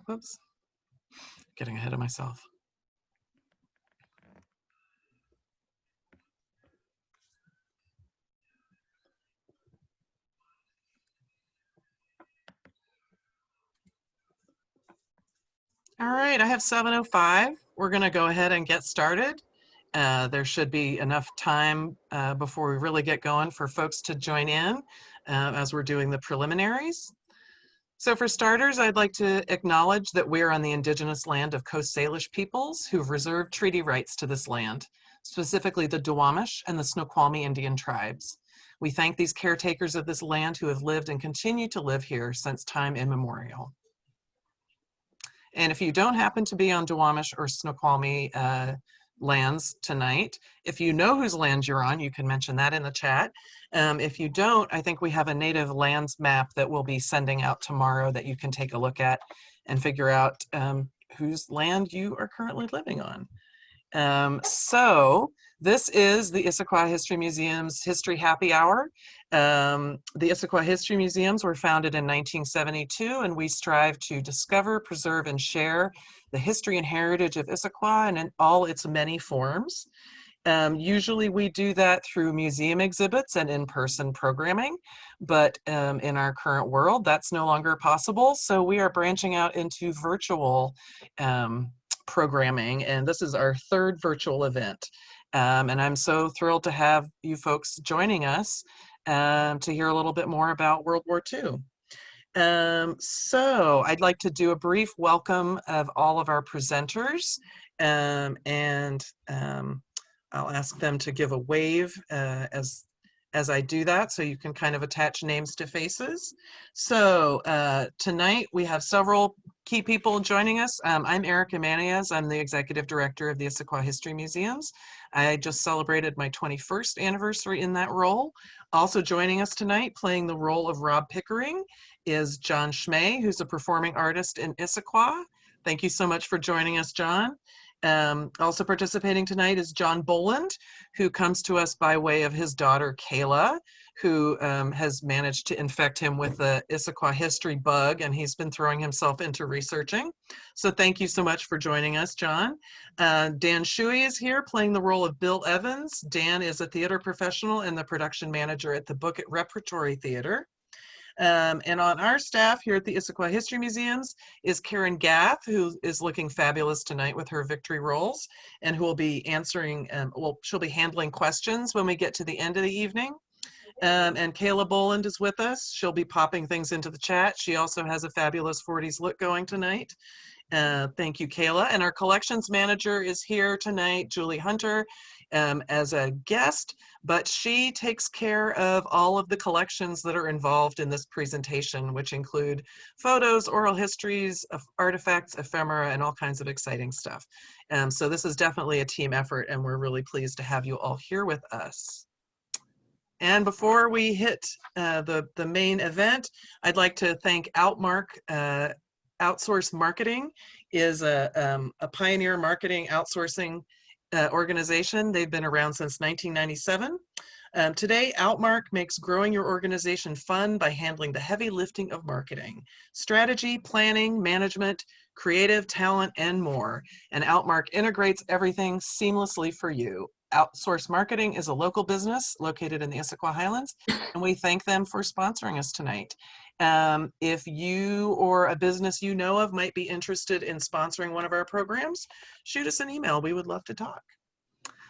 Whoops, getting ahead of myself. All right, I have 7:05. We're going to go ahead and get started. There should be enough time before we really get going for folks to join in as we're doing the preliminaries. So for starters, I'd like to acknowledge that we're on the indigenous land of Coast Salish peoples who've reserved treaty rights to this land, specifically the Duwamish and the Snoqualmie Indian tribes. We thank these caretakers of this land who have lived and continue to live here since time immemorial. And if you don't happen to be on Duwamish or Snoqualmie lands tonight, if you know whose land you're on, you can mention that in the chat. If you don't, I think we have a native lands map that we'll be sending out tomorrow that you can take a look at and figure out whose land you are currently living on. So this is the Issaquah History Museum's History Happy Hour. The Issaquah History Museums were founded in 1972, and we strive to discover, preserve, and share the history and heritage of Issaquah and in all its many forms. Usually we do that through museum exhibits and in-person programming, but in our current world, that's no longer possible. So we are branching out into virtual programming, and this is our third virtual event. And I'm so thrilled to have you folks joining us to hear a little bit more about World War II. So I'd like to do a brief welcome of all of our presenters, and I'll ask them to give a wave as I do that, so you can kind of attach names to faces. So tonight we have several key people joining us. I'm Erica Manias. I'm the Executive Director of the Issaquah History Museums. I just celebrated my 21st anniversary in that role. Also joining us tonight, playing the role of Rob Pickering, is John Schmay, who's a performing artist in Issaquah. Thank you so much for joining us, John. Also participating tonight is John Boland, who comes to us by way of his daughter, Kayla, who has managed to infect him with the Issaquah history bug, and he's been throwing himself into researching. So thank you so much for joining us, John. Dan Shuey is here playing the role of Bill Evans. Dan is a theater professional and the production manager at the Book It Repertory Theater. And on our staff here at the Issaquah History Museums is Karen Gath, who is looking fabulous tonight with her victory roles, and who will be answering, well, she'll be handling questions when we get to the end of the evening. And Kayla Boland is with us. She'll be popping things into the chat. She also has a fabulous 40s look going tonight. Thank you, Kayla. And our collections manager is here tonight, Julie Hunter, as a guest, but she takes care of all of the collections that are involved in this presentation, which include photos, oral histories, artifacts, ephemera, and all kinds of exciting stuff. So this is definitely a team effort, and we're really pleased to have you all here with us. And before we hit the main event, I'd like to thank Outmark. Outsource Marketing is a pioneer marketing outsourcing organization. They've been around since 1997. Today, Outmark makes growing your organization fun by handling the heavy lifting of marketing, strategy, planning, management, creative talent, and more. And Outmark integrates everything seamlessly for you. Outsource Marketing is a local business located in the Issaquah Highlands, and we thank them for sponsoring us tonight. If you or a business you know of might be interested in sponsoring one of our programs, shoot us an email. We would love to talk.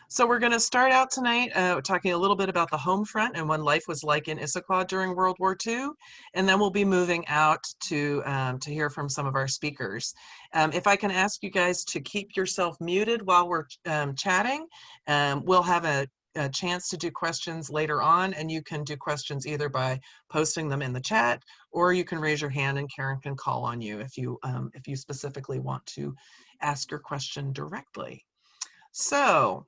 So we're going to start out tonight talking a little bit about the home front and what life was like in Issaquah during World War II, and then we'll be moving out to hear from some of our speakers. If I can ask you guys to keep yourself muted while we're chatting, we'll have a chance to do questions later on, and you can do questions either by posting them in the chat, or you can raise your hand and Karen can call on you if you specifically want to ask your question directly. So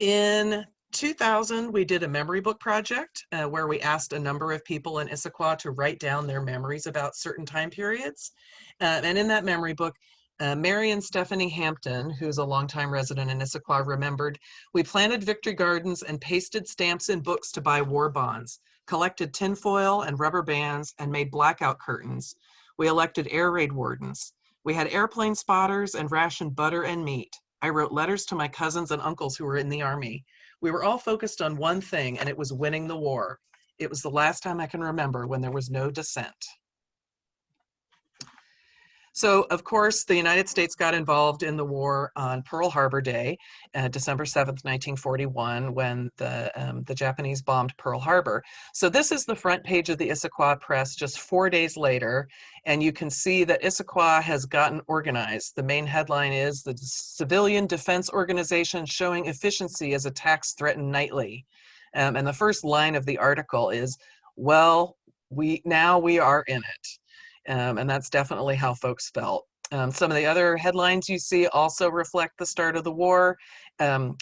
in 2000, we did a memory book project where we asked a number of people in Issaquah to write down their memories about certain time periods. And in that memory book, Mary and Stephanie Hampton, who's a longtime resident in Issaquah, remembered, "We planted victory gardens and pasted stamps in books to buy war bonds, collected tinfoil and rubber bands, and made blackout curtains. We elected air raid wardens. We had airplane spotters and rationed butter and meat. I wrote letters to my cousins and uncles who were in the army. We were all focused on one thing, and it was winning the war. It was the last time I can remember when there was no dissent. So, of course, the United States got involved in the war on Pearl Harbor Day, December 7th, 1941, when the Japanese bombed Pearl Harbor. So this is the front page of the Issaquah Press just 4 days later, and you can see that Issaquah has gotten organized. The main headline is "The Civilian Defense Organization Showing Efficiency as Attacks Threaten Nightly." And the first line of the article is, "Well, we are in it." And that's definitely how folks felt. Some of the other headlines you see also reflect the start of the war.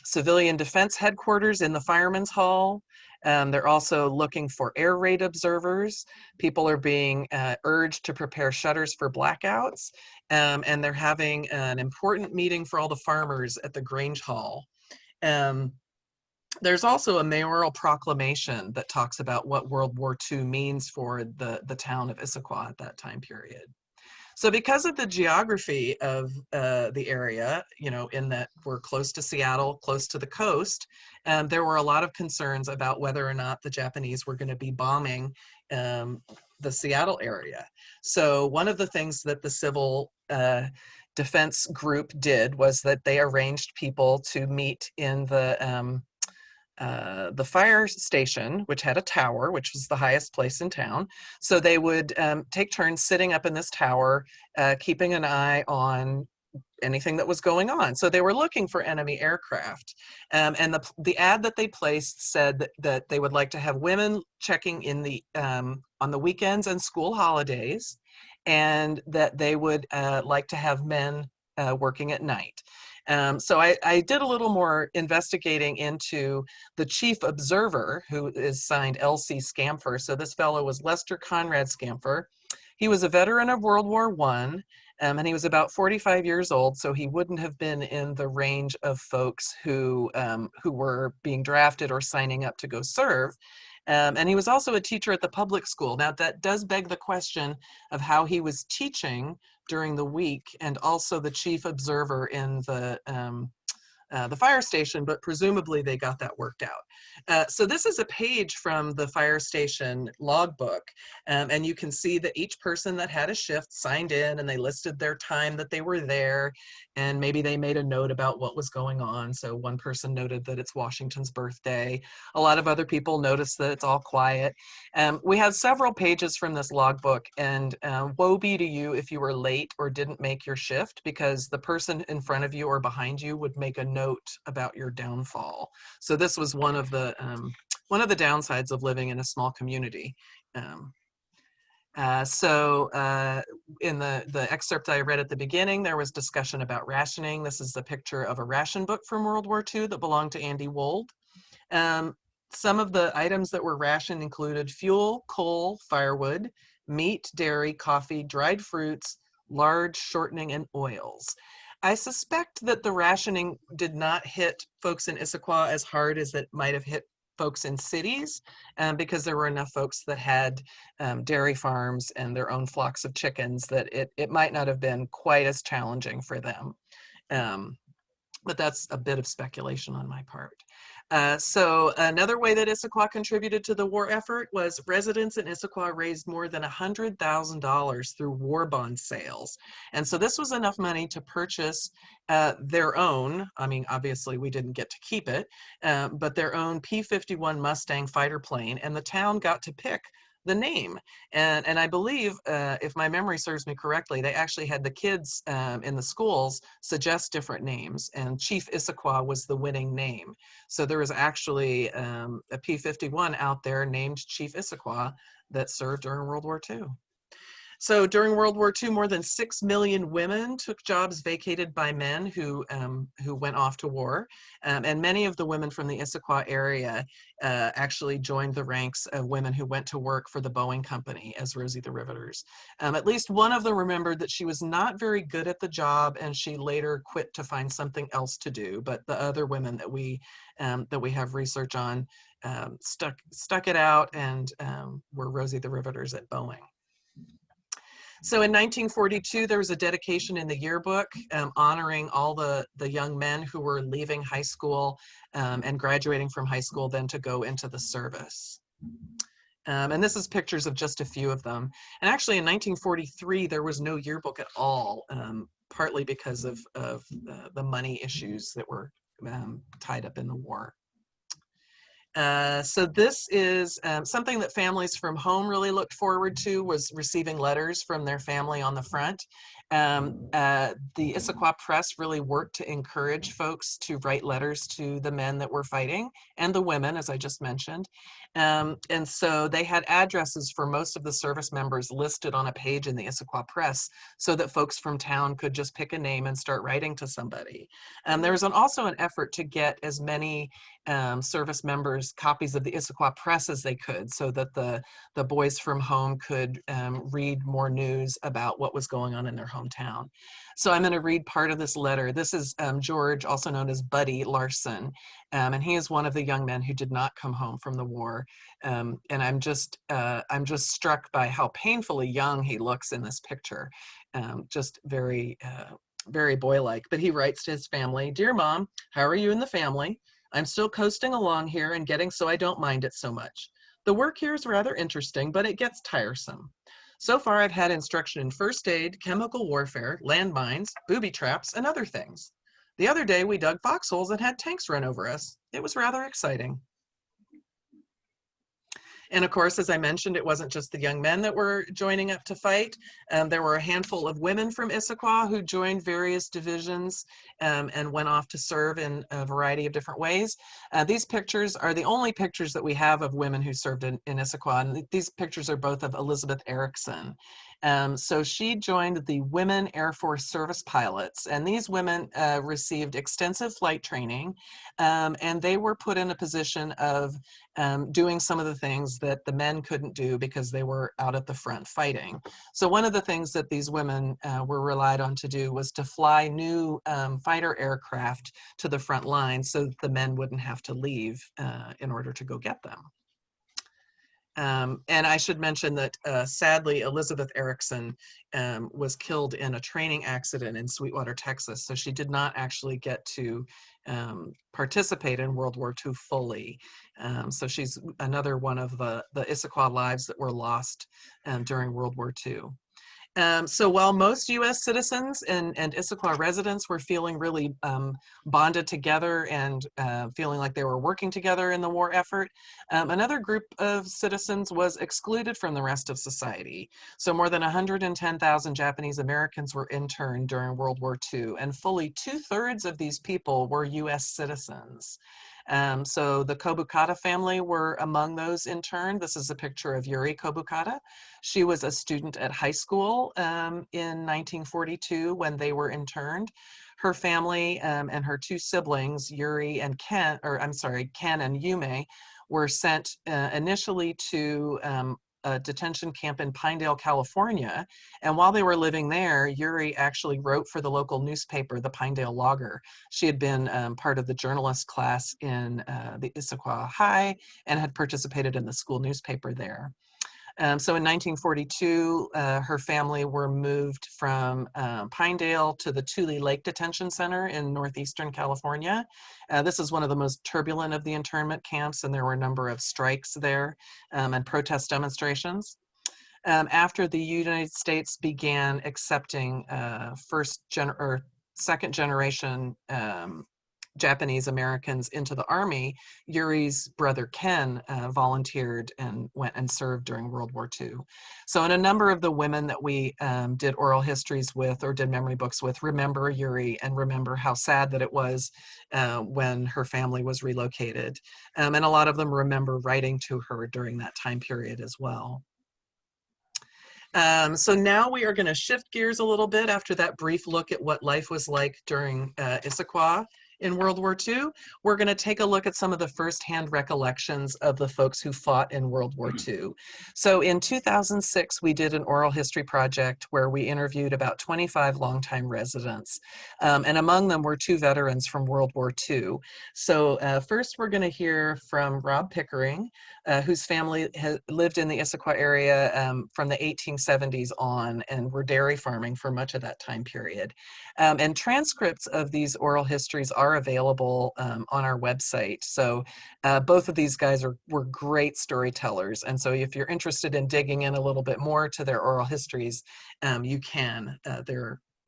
Civilian Defense Headquarters in the Firemen's Hall. They're also looking for air raid observers. People are being urged to prepare shutters for blackouts. And they're having an important meeting for all the farmers at the Grange Hall. There's also a mayoral proclamation that talks about what World War II means for the town of Issaquah at that time period. So because of the geography of the area, in that we're close to Seattle, close to the coast, there were a lot of concerns about whether or not the Japanese were going to be bombing the Seattle area. So one of the things that the civil defense group did was that they arranged people to meet in the fire station, which had a tower, which was the highest place in town. So they would take turns sitting up in this tower, keeping an eye on anything that was going on. So they were looking for enemy aircraft. And the ad that they placed said that they would like to have women checking in on the weekends and school holidays, and that they would like to have men working at night. So I did a little more investigating into the chief observer, who is signed L.C. Scamfer. So this fellow was Lester Conrad Scamfer. He was a veteran of World War I, and he was about 45 years old, so he wouldn't have been in the range of folks who were being drafted or signing up to go serve. And he was also a teacher at the public school. Now, that does beg the question of how he was teaching during the week, and also the chief observer in the fire station, but presumably they got that worked out. So this is a page from the fire station logbook, and you can see that each person that had a shift signed in, and they listed their time that they were there, and maybe they made a note about what was going on. So one person noted that it's Washington's birthday. A lot of other people noticed that it's all quiet. We have several pages from this logbook, and woe be to you if you were late or didn't make your shift, because the person in front of you or behind you would make a note about your downfall. So this was one of the downsides of living in a small community. In the excerpt I read at the beginning, there was discussion about rationing. This is the picture of a ration book from World War II that belonged to Andy Wold. Some of the items that were rationed included fuel, coal, firewood, meat, dairy, coffee, dried fruits, large shortening, and oils. I suspect that the rationing did not hit folks in Issaquah as hard as it might have hit folks in cities, because there were enough folks that had dairy farms and their own flocks of chickens that it might not have been quite as challenging for them. But that's a bit of speculation on my part. So another way that Issaquah contributed to the war effort was residents in Issaquah raised more than $100,000 through war bond sales. And so this was enough money to purchase their own, obviously we didn't get to keep it, but their own P-51 Mustang fighter plane, and the town got to pick the name. And I believe, if my memory serves me correctly, they actually had the kids in the schools suggest different names, and Chief Issaquah was the winning name. So there was actually a P-51 out there named Chief Issaquah that served during World War II. So during World War II, more than 6 million women took jobs vacated by men who went off to war. And many of the women from the Issaquah area actually joined the ranks of women who went to work for the Boeing Company as Rosie the Riveters. At least one of them remembered that she was not very good at the job, and she later quit to find something else to do. But the other women that we have research on stuck it out and were Rosie the Riveters at Boeing. So in 1942, there was a dedication in the yearbook honoring all the young men who were leaving high school and graduating from high school then to go into the service. And this is pictures of just a few of them. And actually in 1943, there was no yearbook at all, partly because of the money issues that were tied up in the war. So this is something that families from home really looked forward to, was receiving letters from their family on the front. The Issaquah Press really worked to encourage folks to write letters to the men that were fighting and the women, as I just mentioned. And so they had addresses for most of the service members listed on a page in the Issaquah Press so that folks from town could just pick a name and start writing to somebody. There was also an effort to get as many service members copies of the Issaquah Press as they could, so that the boys from home could read more news about what was going on in their hometown. So I'm going to read part of this letter. This is George, also known as Buddy Larson, and he is one of the young men who did not come home from the war. And I'm just struck by how painfully young he looks in this picture, just very boy-like. But he writes to his family, "Dear Mom, how are you and the family? I'm still coasting along here and getting so I don't mind it so much. The work here is rather interesting, but it gets tiresome. So far I've had instruction in first aid, chemical warfare, landmines, booby traps, and other things. The other day we dug foxholes and had tanks run over us. It was rather exciting." And of course, as I mentioned, it wasn't just the young men that were joining up to fight. There were a handful of women from Issaquah who joined various divisions and went off to serve in a variety of different ways. These pictures are the only pictures that we have of women who served in Issaquah, and these pictures are both of Elizabeth Erickson. So she joined the Women Air Force Service Pilots, and these women received extensive flight training, and they were put in a position of doing some of the things that the men couldn't do because they were out at the front fighting. So one of the things that these women were relied on to do was to fly new fighter aircraft to the front line so that the men wouldn't have to leave in order to go get them. And I should mention that sadly, Elizabeth Erickson was killed in a training accident in Sweetwater, Texas. So she did not actually get to participate in World War II fully. So she's another one of the Issaquah lives that were lost during World War II. So while most U.S. citizens and Issaquah residents were feeling really bonded together and feeling like they were working together in the war effort, another group of citizens was excluded from the rest of society. So more than 110,000 Japanese Americans were interned during World War II, and fully 2/3 of these people were U.S. citizens. So the Kobukata family were among those interned. This is a picture of Yuri Kobukata. She was a student at high school in 1942 when they were interned. Her family and her two siblings, Yuri and Ken, or I'm sorry, Ken and Yume, were sent initially to a detention camp in Pinedale, California. And while they were living there, Yuri actually wrote for the local newspaper, the Pinedale Logger. She had been part of the journalist class in the Issaquah High and had participated in the school newspaper there. So in 1942, her family were moved from Pinedale to the Tule Lake Detention Center in northeastern California. This is one of the most turbulent of the internment camps, and there were a number of strikes there and protest demonstrations. After the United States began accepting second generation Japanese Americans into the Army, Yuri's brother Ken volunteered and went and served during World War II. So, and a number of the women that we did oral histories with or did memory books with remember Yuri and remember how sad that it was when her family was relocated. And a lot of them remember writing to her during that time period as well. So now we are going to shift gears a little bit after that brief look at what life was like during Issaquah in World War II, we're going to take a look at some of the firsthand recollections of the folks who fought in World War II. So in 2006, we did an oral history project where we interviewed about 25 longtime residents. And among them were 2 veterans from World War II. So first, we're going to hear from Rob Pickering, whose family has lived in the Issaquah area from the 1870s on and were dairy farming for much of that time period. And transcripts of these oral histories are available on our website. So both of these guys were great storytellers. And so if you're interested in digging in a little bit more to their oral histories, you can.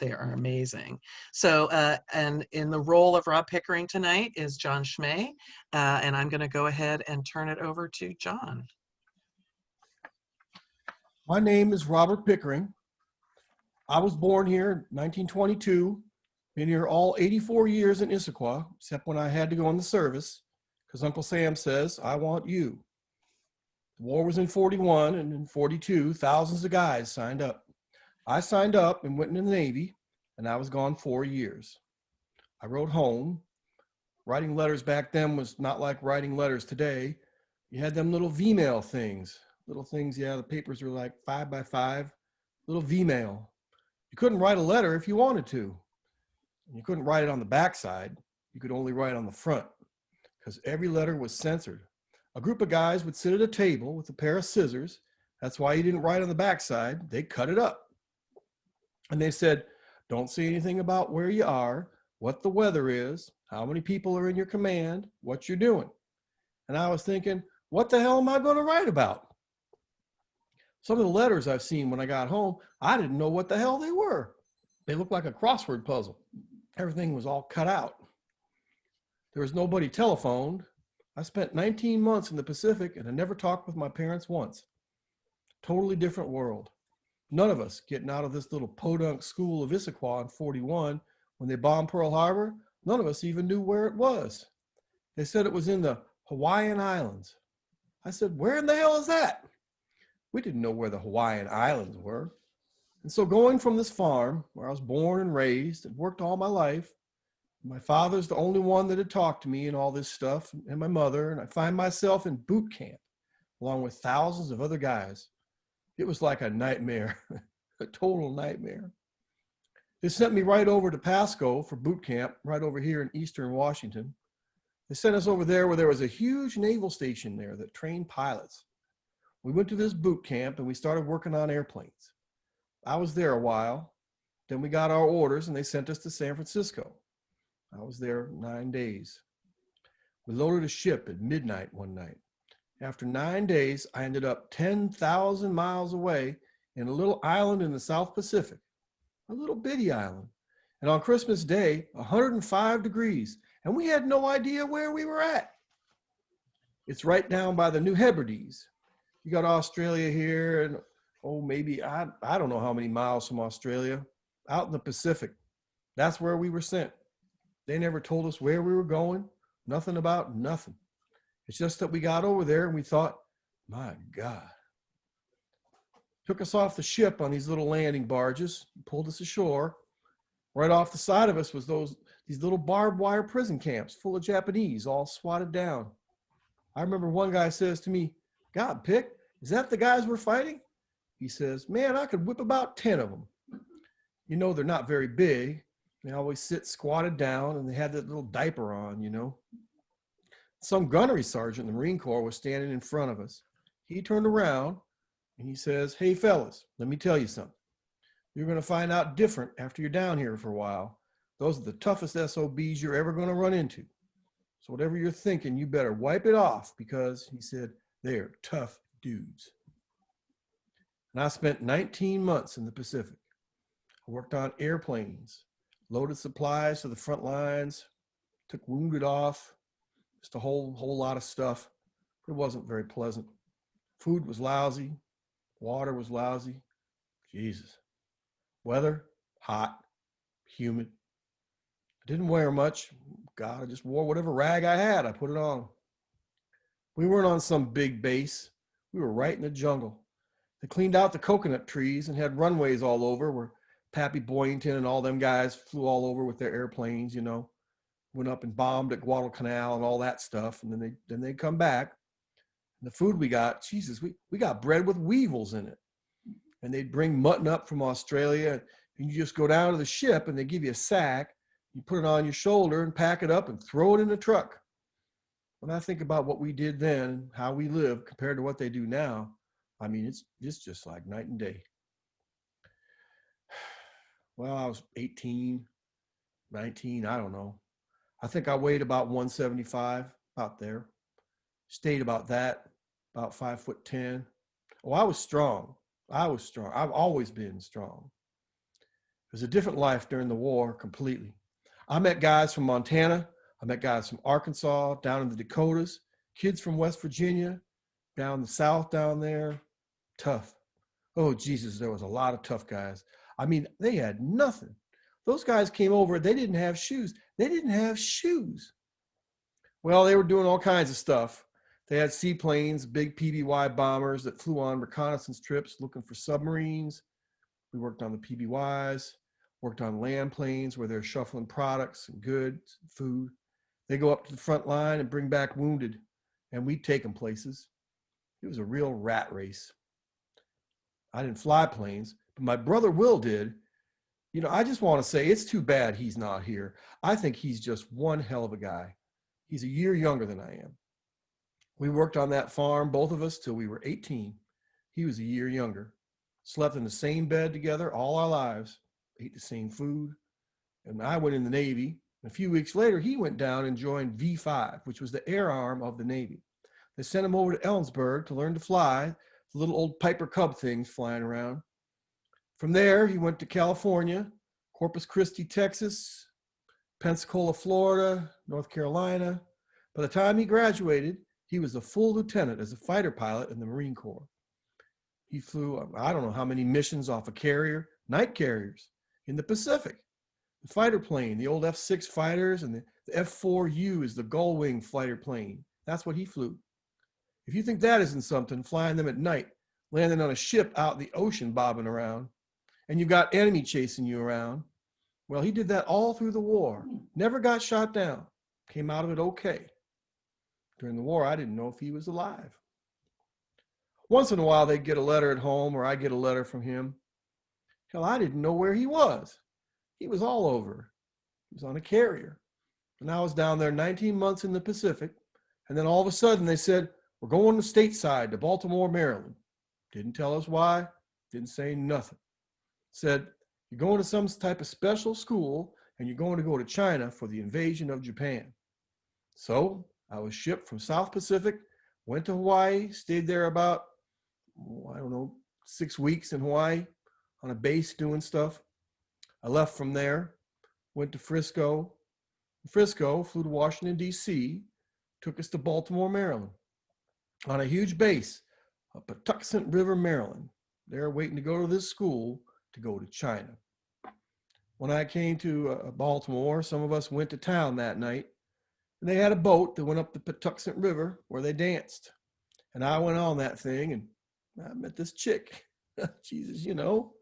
They are amazing. So, and in the role of Rob Pickering tonight is John Schmay, and I'm going to go ahead and turn it over to John. My name is Robert Pickering. I was born here in 1922, been here all 84 years in Issaquah, except when I had to go in the service, because Uncle Sam says, I want you. The war was in 41, and in 42, thousands of guys signed up. I signed up and went into the Navy, and I was gone 4 years. I wrote home. Writing letters back then was not like writing letters today. You had them little V-mail things. Little things, yeah, the papers were like 5 by 5, little V-mail. You couldn't write a letter if you wanted to. You couldn't write it on the backside. You could only write on the front because every letter was censored. A group of guys would sit at a table with a pair of scissors. That's why you didn't write on the backside. They cut it up. And they said, don't say anything about where you are, what the weather is, how many people are in your command, what you're doing. And I was thinking, what the hell am I going to write about? Some of the letters I've seen when I got home, I didn't know what the hell they were. They looked like a crossword puzzle. Everything was all cut out. There was nobody telephoned. I spent 19 months in the Pacific and I never talked with my parents once. Totally different world. None of us getting out of this little podunk school of Issaquah in 41 when they bombed Pearl Harbor, none of us even knew where it was. They said it was in the Hawaiian Islands. I said, where in the hell is that? We didn't know where the Hawaiian Islands were. And so going from this farm where I was born and raised and worked all my life, my father's the only one that had talked to me and all this stuff, and my mother, and I find myself in boot camp along with thousands of other guys. It was like a nightmare, a total nightmare. They sent me right over to Pasco for boot camp, right over here in Eastern Washington. They sent us over there where there was a huge naval station there that trained pilots. We went to this boot camp and we started working on airplanes. I was there a while. Then we got our orders and they sent us to San Francisco. I was there 9 days. We loaded a ship at midnight one night. After 9 days, I ended up 10,000 miles away in a little island in the South Pacific, a little bitty island. And on Christmas Day, 105 degrees, and we had no idea where we were at. It's right down by the New Hebrides. You got Australia here, and maybe, I don't know how many miles from Australia, out in the Pacific. That's where we were sent. They never told us where we were going, nothing about nothing. It's just that we got over there and we thought, my God. Took us off the ship on these little landing barges, pulled us ashore. Right off the side of us was these little barbed wire prison camps full of Japanese, all swatted down. I remember one guy says to me, God, Pick, is that the guys we're fighting? He says, man, I could whip about 10 of them. You know, they're not very big. They always sit squatted down and they had that little diaper on, you know. Some gunnery sergeant in the Marine Corps was standing in front of us. He turned around and he says, hey fellas, let me tell you something. You're going to find out different after you're down here for a while. Those are the toughest SOBs you're ever going to run into. So whatever you're thinking, you better wipe it off because, he said, they're tough dudes. And I spent 19 months in the Pacific. I worked on airplanes, loaded supplies to the front lines, took wounded off, just a whole lot of stuff. It wasn't very pleasant. Food was lousy. Water was lousy. Jesus. Weather, hot, humid. I didn't wear much. God, I just wore whatever rag I had. I put it on. We weren't on some big base. We were right in the jungle. They cleaned out the coconut trees and had runways all over where Pappy Boyington and all them guys flew all over with their airplanes, you know. went up and bombed at Guadalcanal and all that stuff. And then they come back. And the food we got, Jesus, we got bread with weevils in it. And they'd bring mutton up from Australia, and you just go down to the ship and they give you a sack. You put it on your shoulder and pack it up and throw it in the truck. When I think about what we did then, how we live compared to what they do now, I mean, it's just like night and day. Well, I was 18, 19, I don't know. I think I weighed about 175, about there. Stayed about that, about 5'10". Oh, I was strong. I've always been strong. It was a different life during the war completely. I met guys from Montana. I met guys from Arkansas, down in the Dakotas, kids from West Virginia, down the South down there. Tough. Oh, Jesus, there was a lot of tough guys. I mean, they had nothing. Those guys came over, they didn't have shoes. They didn't have shoes. Well, they were doing all kinds of stuff. They had seaplanes, big PBY bombers that flew on reconnaissance trips looking for submarines. We worked on the PBYs, worked on land planes where they're shuffling products and goods, and food. They go up to the front line and bring back wounded, and we'd take them places. It was a real rat race. I didn't fly planes, but my brother Will did. You know, I just want to say it's too bad he's not here. I think he's just one hell of a guy. He's a year younger than I am. We worked on that farm, both of us, till we were 18. He was a year younger. Slept in the same bed together all our lives, ate the same food. And I went in the Navy. A few weeks later, he went down and joined V5, which was the air arm of the Navy. They sent him over to Ellensburg to learn to fly, the little old Piper Cub things flying around. From there, he went to California, Corpus Christi, Texas, Pensacola, Florida, North Carolina. By the time he graduated, he was a full lieutenant as a fighter pilot in the Marine Corps. He flew, I don't know how many missions off a carrier, night carriers in the Pacific. The fighter plane, the old F-6 fighters, and the F-4U is the gull-wing fighter plane. That's what he flew. If you think that isn't something, flying them at night, landing on a ship out in the ocean bobbing around, and you've got enemy chasing you around, well, he did that all through the war. Never got shot down. Came out of it okay. During the war, I didn't know if he was alive. Once in a while, they'd get a letter at home, or I'd get a letter from him. Hell, I didn't know where he was. He was all over. He was on a carrier. And I was down there 19 months in the Pacific. And then all of a sudden they said, we're going to stateside to Baltimore, Maryland. Didn't tell us why. Didn't say nothing. Said, you're going to some type of special school and you're going to go to China for the invasion of Japan. So I was shipped from South Pacific, went to Hawaii, stayed there about, 6 weeks in Hawaii on a base doing stuff. I left from there, went to Frisco. Frisco, flew to Washington, D.C., took us to Baltimore, Maryland, on a huge base, up Patuxent River, Maryland. They're waiting to go to this school to go to China. When I came to Baltimore, some of us went to town that night, and they had a boat that went up the Patuxent River where they danced. And I went on that thing, and I met this chick. Jesus, you know.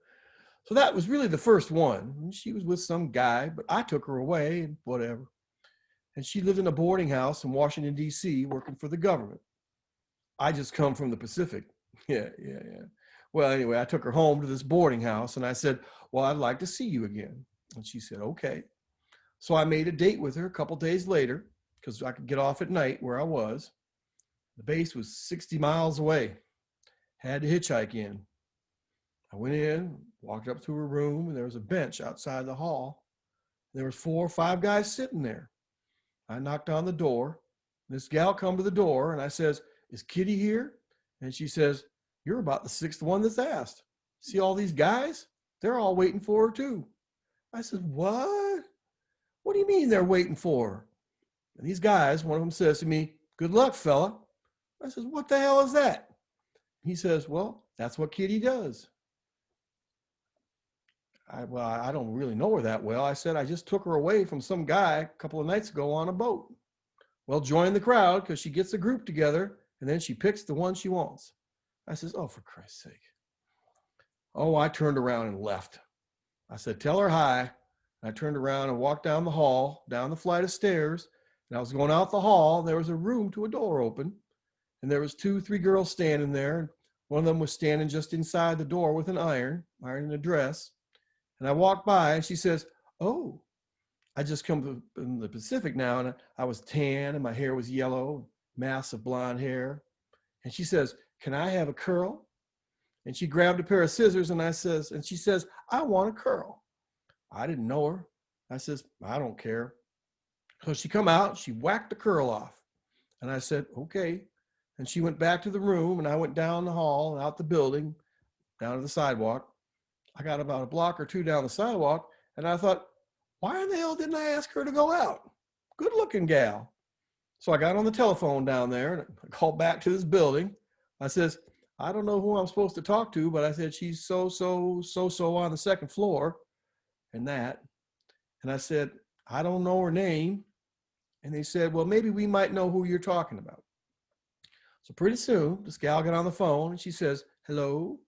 So that was really the first one. She was with some guy, but I took her away and whatever. And she lived in a boarding house in Washington, D.C., working for the government. I just come from the Pacific. Yeah. Well, anyway, I took her home to this boarding house, and I said, well, I'd like to see you again. And she said, okay. So I made a date with her a couple days later because I could get off at night where I was. The base was 60 miles away. Had to hitchhike in. I went in, walked up to her room, and there was a bench outside the hall. There was 4 or 5 guys sitting there. I knocked on the door. This gal come to the door, and I says, is Kitty here? And she says, you're about the 6th one that's asked. See all these guys? They're all waiting for her too. I said, what? What do you mean they're waiting for her? And these guys, one of them says to me, good luck, fella. I says, what the hell is that? He says, well, that's what Kitty does. I don't really know her that well. I said, I just took her away from some guy a couple of nights ago on a boat. Well, join the crowd because she gets a group together and then she picks the one she wants. I says, oh, for Christ's sake. Oh, I turned around and left. I said, tell her hi. I turned around and walked down the hall, down the flight of stairs, and I was going out the hall. And there was a room to a door open, and there was 2, 3 girls standing there. And one of them was standing just inside the door with an ironing a dress. And I walked by, and she says, "Oh, I just come from the Pacific now, and I was tan, and my hair was yellow, massive blonde hair." And she says, "Can I have a curl?" And she grabbed a pair of scissors, and she says, "I want a curl." I didn't know her. I says, "I don't care." So she come out, she whacked the curl off. And I said, "Okay." And she went back to the room, and I went down the hall, out the building, down to the sidewalk. I got about a block or two down the sidewalk, and I thought, why in the hell didn't I ask her to go out? Good looking gal. So I got on the telephone down there, and I called back to this building. I says, "I don't know who I'm supposed to talk to, but I said, she's so on the second floor and that." And I said, "I don't know her name." And they said, "Well, maybe we might know who you're talking about." So pretty soon, this gal got on the phone, and she says, "Hello."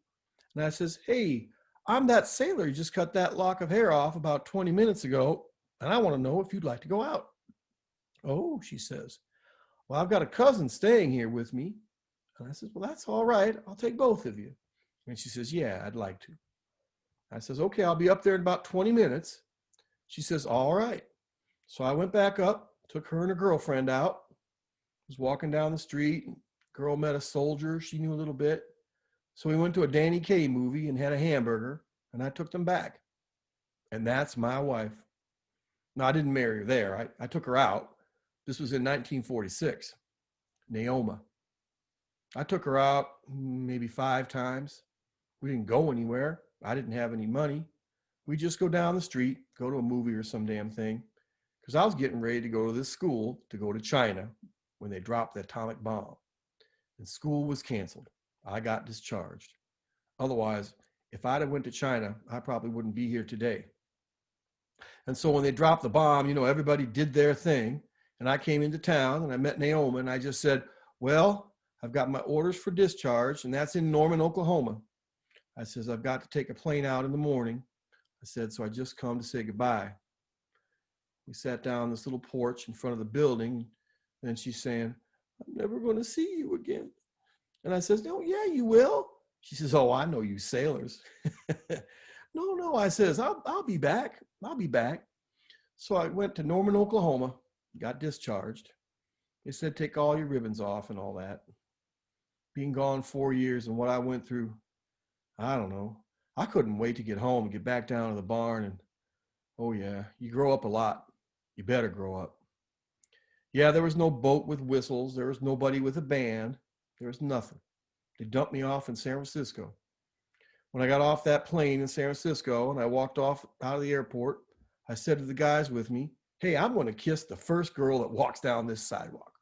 And I says, "Hey, I'm that sailor. You just cut that lock of hair off about 20 minutes ago, and I want to know if you'd like to go out." "Oh," she says, "well, I've got a cousin staying here with me." And I says, "Well, that's all right. I'll take both of you." And she says, "Yeah, I'd like to." I says, "Okay, I'll be up there in about 20 minutes. She says, "All right." So I went back up, took her and her girlfriend out, was walking down the street. Girl met a soldier she knew a little bit. So we went to a Danny Kaye movie and had a hamburger, and I took them back. And that's my wife. No, I didn't marry her there. I took her out. This was in 1946. Naoma. I took her out maybe 5 times. We didn't go anywhere. I didn't have any money. We just go down the street, go to a movie or some damn thing. Because I was getting ready to go to this school to go to China when they dropped the atomic bomb. And school was canceled. I got discharged. Otherwise, if I'd have went to China, I probably wouldn't be here today. And so when they dropped the bomb, everybody did their thing. And I came into town and I met Naoma, and I just said, "Well, I've got my orders for discharge, and that's in Norman, Oklahoma." I says, "I've got to take a plane out in the morning." I said, "So I just come to say goodbye." We sat down on this little porch in front of the building, and she's saying, "I'm never going to see you again." And I says, "No, yeah, you will." She says, "Oh, I know you sailors." No, I says, I'll be back. I'll be back. So I went to Norman, Oklahoma, got discharged. They said, "Take all your ribbons off," and all that. Being gone 4 years and what I went through, I don't know. I couldn't wait to get home and get back down to the barn. And oh yeah, you grow up a lot. You better grow up. Yeah, there was no boat with whistles. There was nobody with a band. There was nothing. They dumped me off in San Francisco. When I got off that plane in San Francisco and I walked off out of the airport, I said to the guys with me, "Hey, I'm going to kiss the first girl that walks down this sidewalk."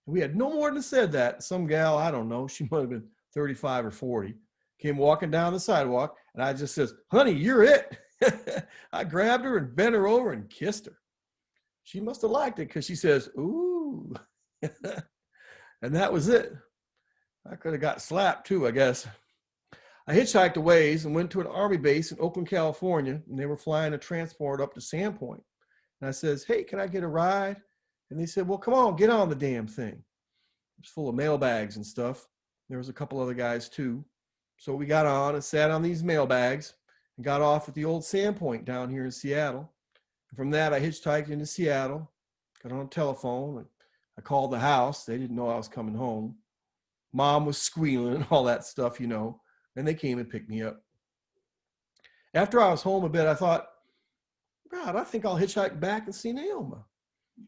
And we had no more than said that. Some gal, I don't know, she might have been 35 or 40, came walking down the sidewalk, and I just says, "Honey, you're it." I grabbed her and bent her over and kissed her. She must have liked it because she says, "Ooh." And that was it. I could have got slapped too, I guess. I hitchhiked a ways and went to an army base in Oakland, California, and they were flying a transport up to Sandpoint. And I says, "Hey, can I get a ride?" And they said, "Well, come on, get on the damn thing." It was full of mail bags and stuff. There was a couple other guys too. So we got on and sat on these mail bags and got off at the old Sandpoint down here in Seattle. And from that, I hitchhiked into Seattle, got on a telephone, and I called the house. They didn't know I was coming home. Mom was squealing and all that stuff, and they came and picked me up. After I was home a bit, I thought, God, I think I'll hitchhike back and see Naoma.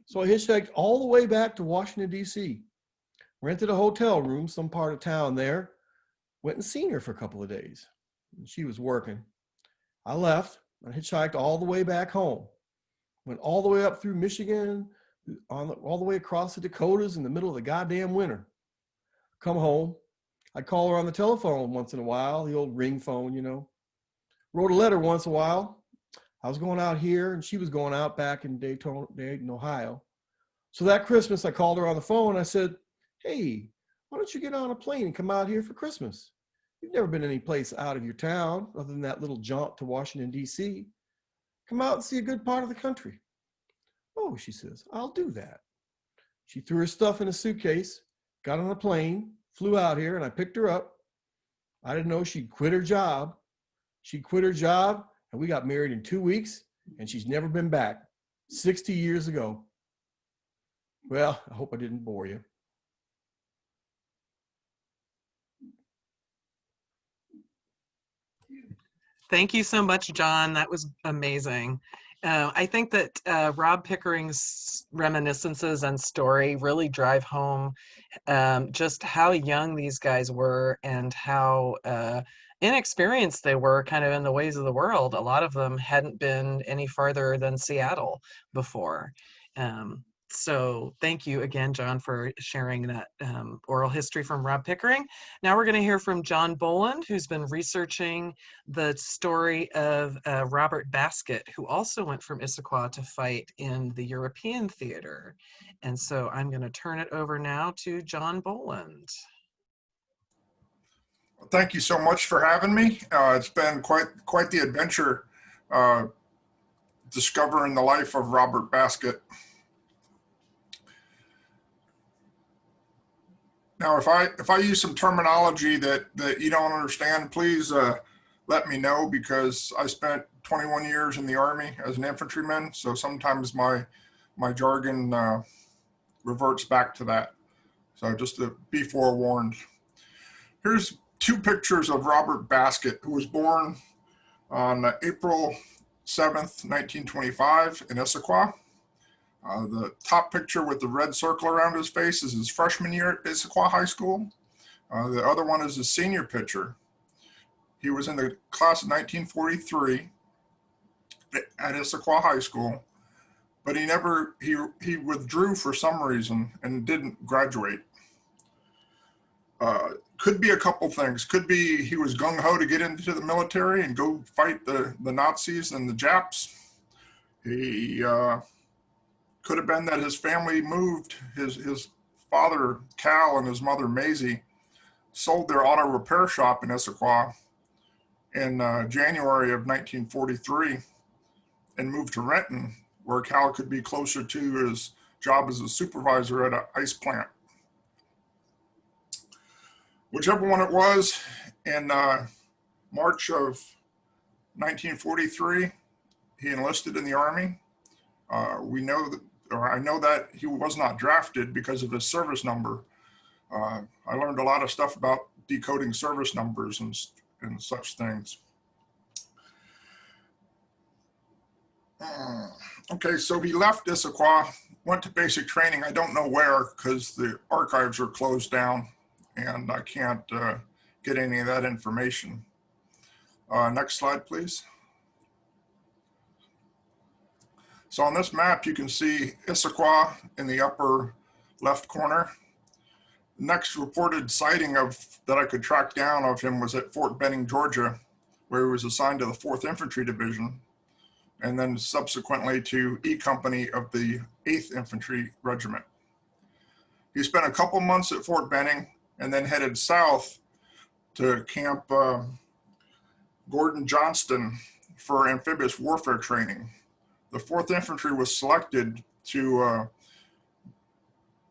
So I hitchhiked all the way back to Washington, D.C., rented a hotel room, some part of town there, went and seen her for a couple of days. And she was working. I left and hitchhiked all the way back home. Went all the way up through Michigan, all the way across the Dakotas in the middle of the goddamn winter. Come home. I'd call her on the telephone once in a while, the old ring phone, Wrote a letter once in a while. I was going out here and she was going out back in Dayton, Ohio. So that Christmas, I called her on the phone. I said, "Hey, why don't you get on a plane and come out here for Christmas? You've never been any place out of your town other than that little jaunt to Washington, D.C. Come out and see a good part of the country. Oh, she says, I'll do that. She threw her stuff in a suitcase, got on a plane, flew out here, and I picked her up. I didn't know she'd quit her job. She quit her job, and we got married in 2 weeks, and she's never been back. 60 years ago. Well, I hope I didn't bore you. Thank you so much, John. That was amazing. I think that Rob Pickering's reminiscences and story really drive home just how young these guys were and how inexperienced they were kind of in the ways of the world. A lot of them hadn't been any farther than Seattle before. So thank you again, John, for sharing that oral history from Rob Pickering. Now we're going to hear from John Boland, who's been researching the story of Robert Basket, who also went from Issaquah to fight in the European theater. And so I'm going to turn it over now to John Boland. Thank you so much for having me. It's been quite the adventure discovering the life of Robert Basket. Now, if I use some terminology that you don't understand, please let me know, because I spent 21 years in the Army as an infantryman, so sometimes my jargon reverts back to that. So just to be forewarned. Here's 2 pictures of Robert Basket, who was born on April 7th, 1925 in Issaquah. The top picture with the red circle around his face is his freshman year at Issaquah High School. The other one is his senior picture. He was in the class of 1943 at Issaquah High School, but he withdrew for some reason and didn't graduate. Could be a couple things. Could be he was gung-ho to get into the military and go fight the Nazis and the Japs. He could have been that his family moved. His father, Cal, and his mother, Maisie, sold their auto repair shop in Issaquah in January of 1943 and moved to Renton, where Cal could be closer to his job as a supervisor at an ice plant. Whichever one it was, in March of 1943, he enlisted in the Army. I know that he was not drafted because of his service number. I learned a lot of stuff about decoding service numbers and such things. Okay, so he left Issaquah, went to basic training. I don't know where, because the archives are closed down and I can't get any of that information. Next slide, please. So on this map, you can see Issaquah in the upper left corner. Next reported sighting that I could track down of him was at Fort Benning, Georgia, where he was assigned to the 4th Infantry Division, and then subsequently to E Company of the 8th Infantry Regiment. He spent a couple months at Fort Benning and then headed south to Camp Gordon Johnston for amphibious warfare training. The 4th Infantry was selected to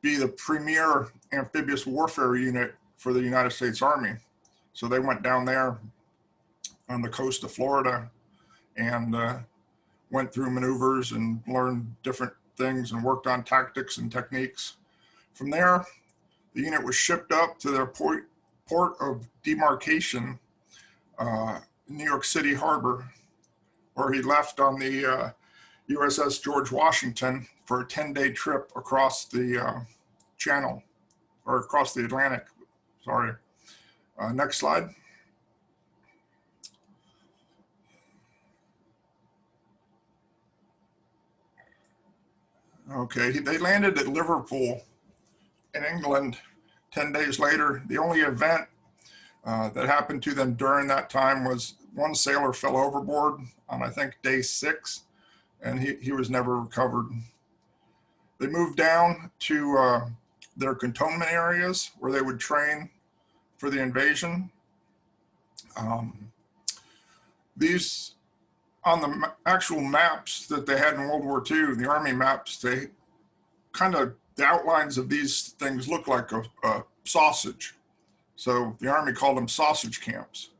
be the premier amphibious warfare unit for the United States Army. So they went down there on the coast of Florida and went through maneuvers and learned different things and worked on tactics and techniques. From there, the unit was shipped up to their port of demarcation, New York City Harbor, where he left on the USS George Washington for a 10-day trip across the channel, or across the Atlantic, sorry. Next slide. Okay, they landed at Liverpool in England 10 days later. The only event that happened to them during that time was one sailor fell overboard on, I think, day 6, and he was never recovered. They moved down to their cantonment areas where they would train for the invasion. on the actual maps that they had in World War II, the Army maps, they kind of, the outlines of these things look like a sausage. So the Army called them sausage camps.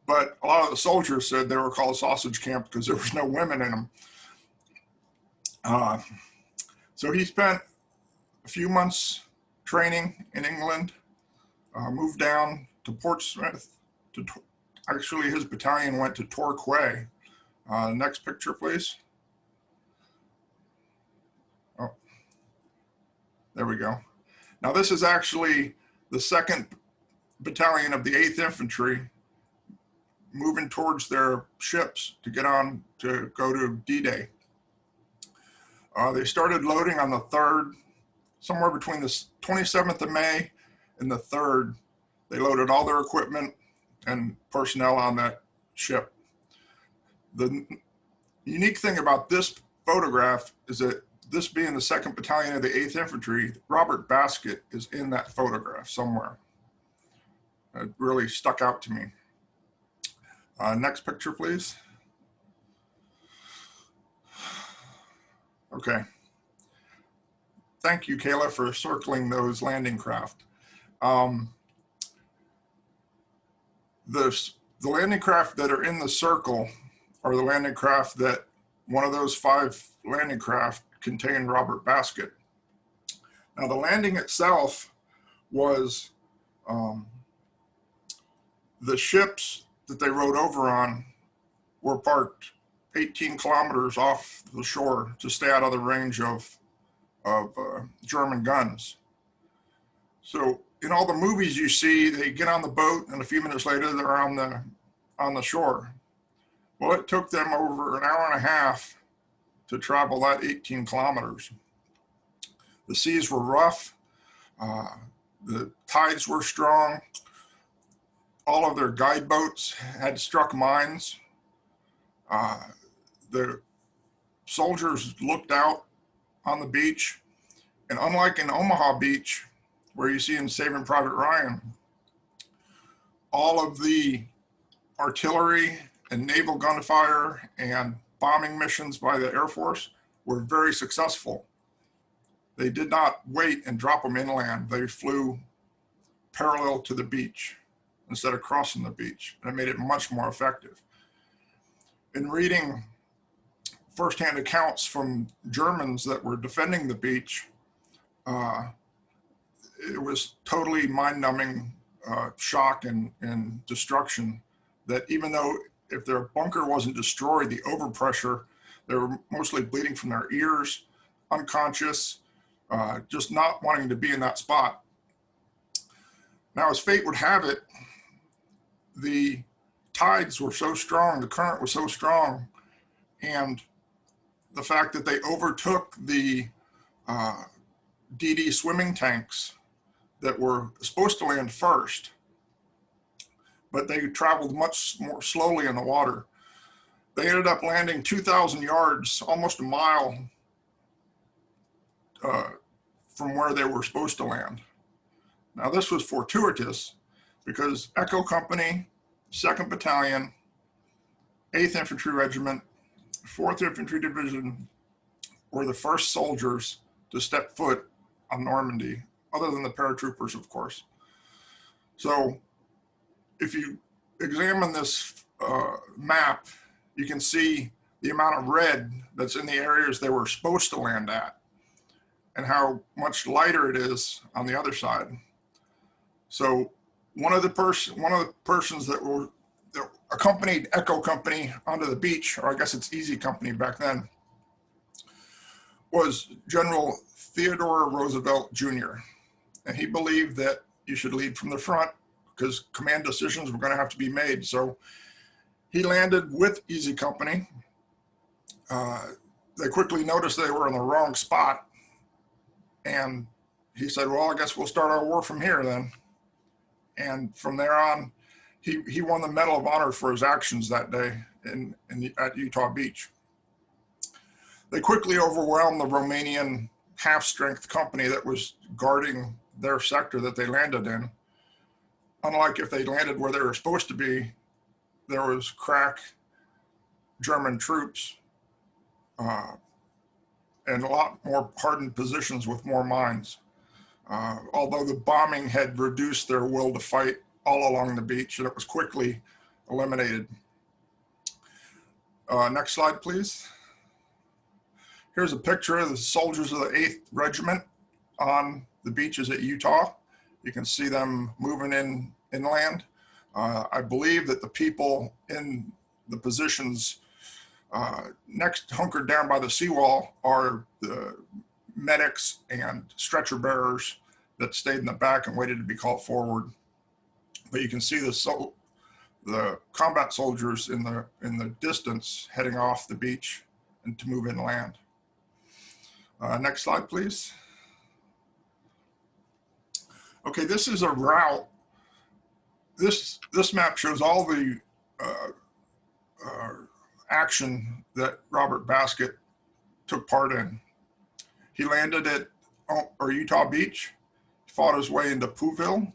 But a lot of the soldiers said they were called sausage camps because there was no women in them. So he spent a few months training in England, moved down to Portsmouth. Actually, his battalion went to Torquay. Next picture, please. Oh, there we go. Now this is actually the 2nd Battalion of the 8th Infantry moving towards their ships to get on to go to D-Day. They started loading on the 3rd, somewhere between the 27th of May and the 3rd. They loaded all their equipment and personnel on that ship. The unique thing about this photograph is that this being the 2nd Battalion of the 8th Infantry, Robert Baskett is in that photograph somewhere. It really stuck out to me. Next picture, please. Okay. Thank you, Kayla, for circling those landing craft. The landing craft that are in the circle are the landing craft that one of those 5 landing craft contained Robert Baskett. Now, the landing itself was the ships that they rode over on were parked 18 kilometers off the shore to stay out of the range of German guns. So in all the movies you see, they get on the boat and a few minutes later they're on the shore. Well, it took them over an hour and a half to travel that 18 kilometers. The seas were rough. The tides were strong. All of their guide boats had struck mines. The soldiers looked out on the beach, and unlike in Omaha Beach, where you see in Saving Private Ryan, all of the artillery and naval gunfire and bombing missions by the Air Force were very successful. They did not wait and drop them inland. They flew parallel to the beach instead of crossing the beach, and it made it much more effective. In reading firsthand accounts from Germans that were defending the beach, it was totally mind-numbing shock and destruction that even though if their bunker wasn't destroyed, the overpressure, they were mostly bleeding from their ears, unconscious, just not wanting to be in that spot. Now, as fate would have it, the tides were so strong, the current was so strong, and the fact that they overtook the DD swimming tanks that were supposed to land first, but they traveled much more slowly in the water. They ended up landing 2,000 yards, almost a mile from where they were supposed to land. Now, this was fortuitous because Echo Company, 2nd Battalion, 8th Infantry Regiment, 4th Infantry Division were the first soldiers to step foot on Normandy, other than the paratroopers, of course. So if you examine this map, you can see the amount of red that's in the areas they were supposed to land at and how much lighter it is on the other side. So one of the persons that accompanied Echo Company onto the beach, or I guess it's Easy Company back then, was General Theodore Roosevelt Jr. And he believed that you should lead from the front because command decisions were going to have to be made. So he landed with Easy Company. They quickly noticed they were in the wrong spot. And he said, well, I guess we'll start our war from here then. And from there on, he won the Medal of Honor for his actions that day at Utah Beach. They quickly overwhelmed the Romanian half-strength company that was guarding their sector that they landed in. Unlike if they landed where they were supposed to be, there was crack, German troops and a lot more hardened positions with more mines. Although the bombing had reduced their will to fight all along the beach, and it was quickly eliminated. Next slide, please. Here's a picture of the soldiers of the 8th Regiment on the beaches at Utah. You can see them moving inland. I believe that the people in the positions next hunkered down by the seawall are the medics and stretcher bearers that stayed in the back and waited to be called forward. But you can see the combat soldiers in the distance heading off the beach and to move inland. Next slide, please. Okay, this is a route. This map shows all the action that Robert Baskett took part in. He landed at Utah Beach, fought his way into Pouville,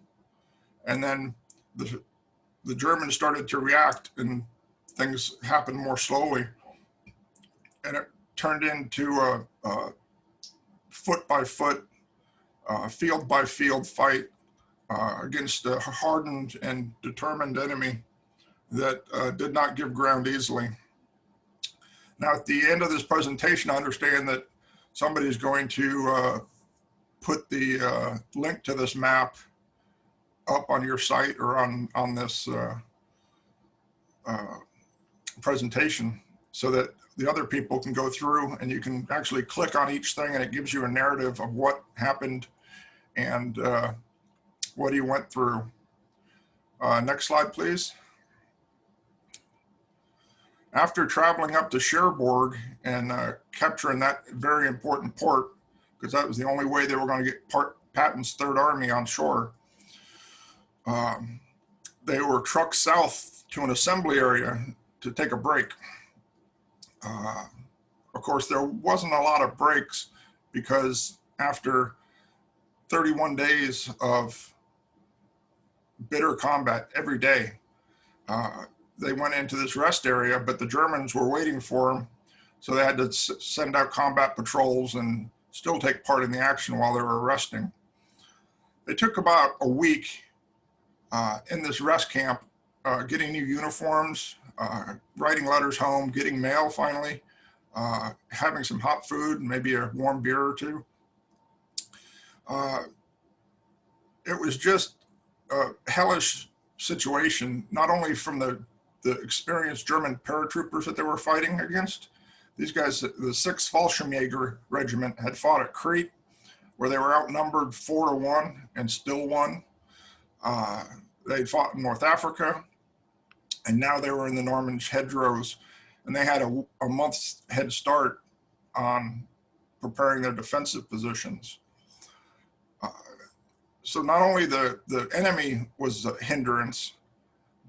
and then the Germans started to react and things happened more slowly. And it turned into a foot by foot, field by field fight against a hardened and determined enemy that did not give ground easily. Now, at the end of this presentation, I understand that somebody is going to put the link to this map up on your site or on this presentation so that the other people can go through and you can actually click on each thing and it gives you a narrative of what happened and what he went through. Next slide, please. After traveling up to Cherbourg and capturing that very important port, because that was the only way they were going to get Patton's Third Army on shore, they were trucked south to an assembly area to take a break. Of course, there wasn't a lot of breaks because after 31 days of bitter combat every day, they went into this rest area, but the Germans were waiting for them. So they had to send out combat patrols and still take part in the action while they were resting. They took about a week in this rest camp, getting new uniforms, writing letters home, getting mail finally, having some hot food, maybe a warm beer or two. It was just a hellish situation, not only from the experienced German paratroopers that they were fighting against. These guys, the 6th Fallschirmjäger Regiment had fought at Crete, where they were outnumbered 4-1 and still won. They'd fought in North Africa, and now they were in the Norman hedgerows, and they had a month's head start on preparing their defensive positions. So not only the enemy was a hindrance,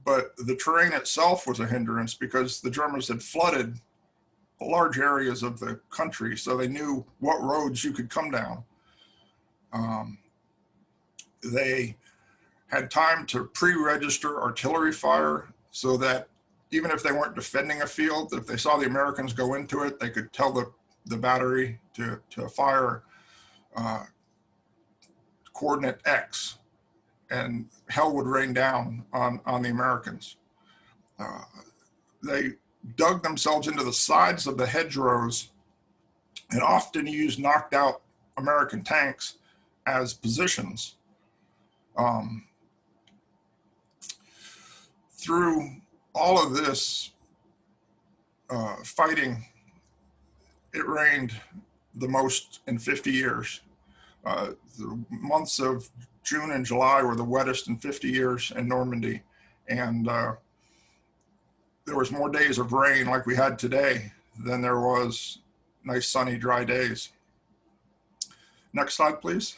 but the terrain itself was a hindrance because the Germans had flooded large areas of the country, so they knew what roads you could come down. They had time to pre-register artillery fire so that even if they weren't defending a field, if they saw the Americans go into it, they could tell the battery to fire coordinate X, and hell would rain down on the Americans. They dug themselves into the sides of the hedgerows and often used knocked out American tanks as positions. Through all of this fighting, it rained the most in 50 years. The months of June and July were the wettest in 50 years in Normandy. And there was more days of rain like we had today than there was nice sunny dry days. Next slide, please.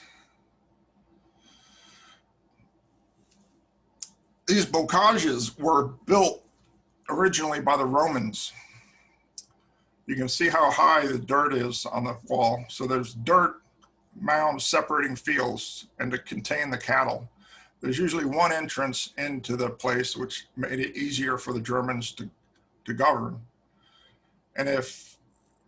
These bocages were built originally by the Romans. You can see how high the dirt is on the wall. So there's dirt mounds separating fields and to contain the cattle. There's usually one entrance into the place, which made it easier for the Germans to govern. And if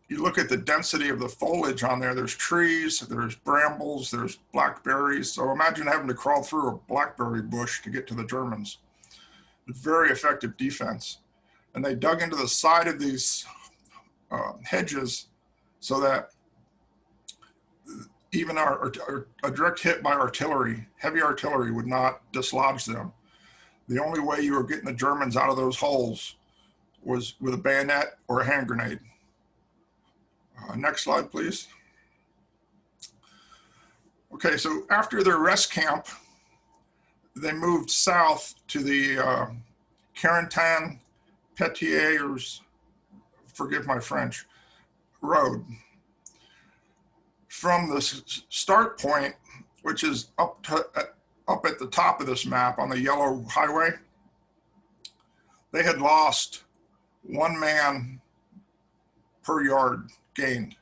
you look at the density of the foliage on there, there's trees, there's brambles, there's blackberries. So imagine having to crawl through a blackberry bush to get to the Germans. Very effective defense. And they dug into the side of these hedges so that even a direct hit by artillery, heavy artillery, would not dislodge them. The only way you were getting the Germans out of those holes was with a bayonet or a hand grenade. Next slide, please. Okay, so after their rest camp, they moved south to the Carentan Petiers, forgive my French, road. From the start point, which is up at the top of this map on the yellow highway, they had lost 1 man per yard gained.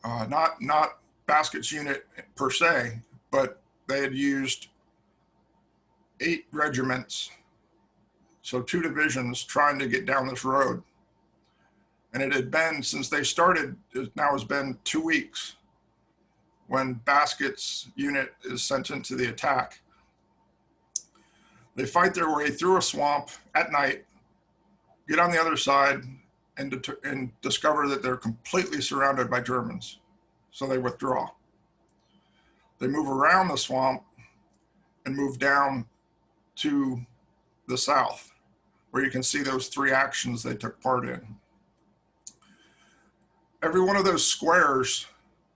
Not Baskett's unit per se, but they had used 8 regiments, so 2 divisions trying to get down this road. And it had been, since they started, it now has been 2 weeks when Baskett's unit is sent into the attack. They fight their way through a swamp at night, get on the other side, and discover that they're completely surrounded by Germans. So they withdraw. They move around the swamp and move down to the south, where you can see those 3 actions they took part in. Every one of those squares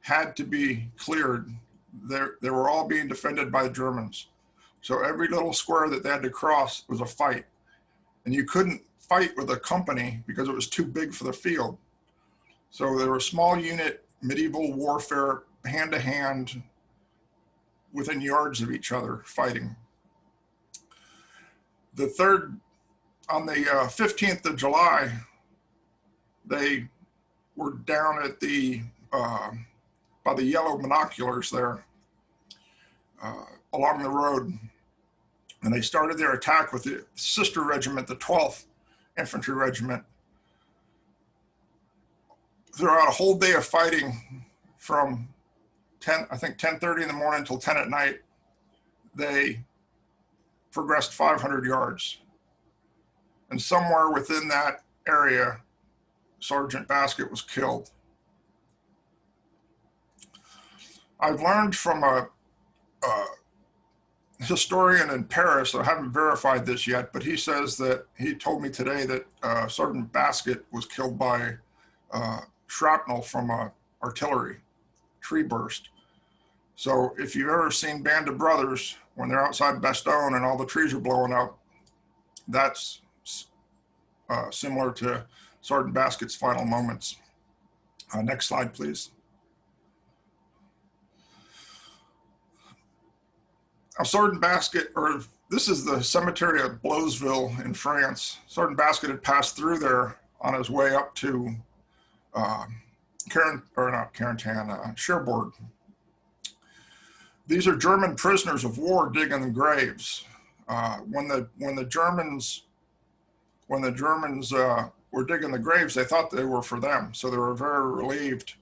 had to be cleared. They were all being defended by the Germans. So every little square that they had to cross was a fight. And you couldn't fight with a company because it was too big for the field. So they were a small unit, medieval warfare, hand to hand, within yards of each other, fighting. On the 15th of July, they were down at by the yellow binoculars there along the road. And they started their attack with the sister regiment, the 12th Infantry Regiment. Throughout a whole day of fighting from 10:30 in the morning until 10 at night, they progressed 500 yards. And somewhere within that area, Sergeant Baskett was killed. I've learned from a historian in Paris, I haven't verified this yet, but he says that he told me today that Sergeant Baskett was killed by shrapnel from artillery, tree burst. So if you've ever seen Band of Brothers, when they're outside Bastogne and all the trees are blowing up, that's similar to Sergeant Baskett's final moments. Next slide, please. Sergeant Baskett, or this is the cemetery of Blosville in France. Sergeant Baskett had passed through there on his way up to Cherbourg. These are German prisoners of war digging the graves. When the Germans were digging the graves, they thought they were for them. So they were very relieved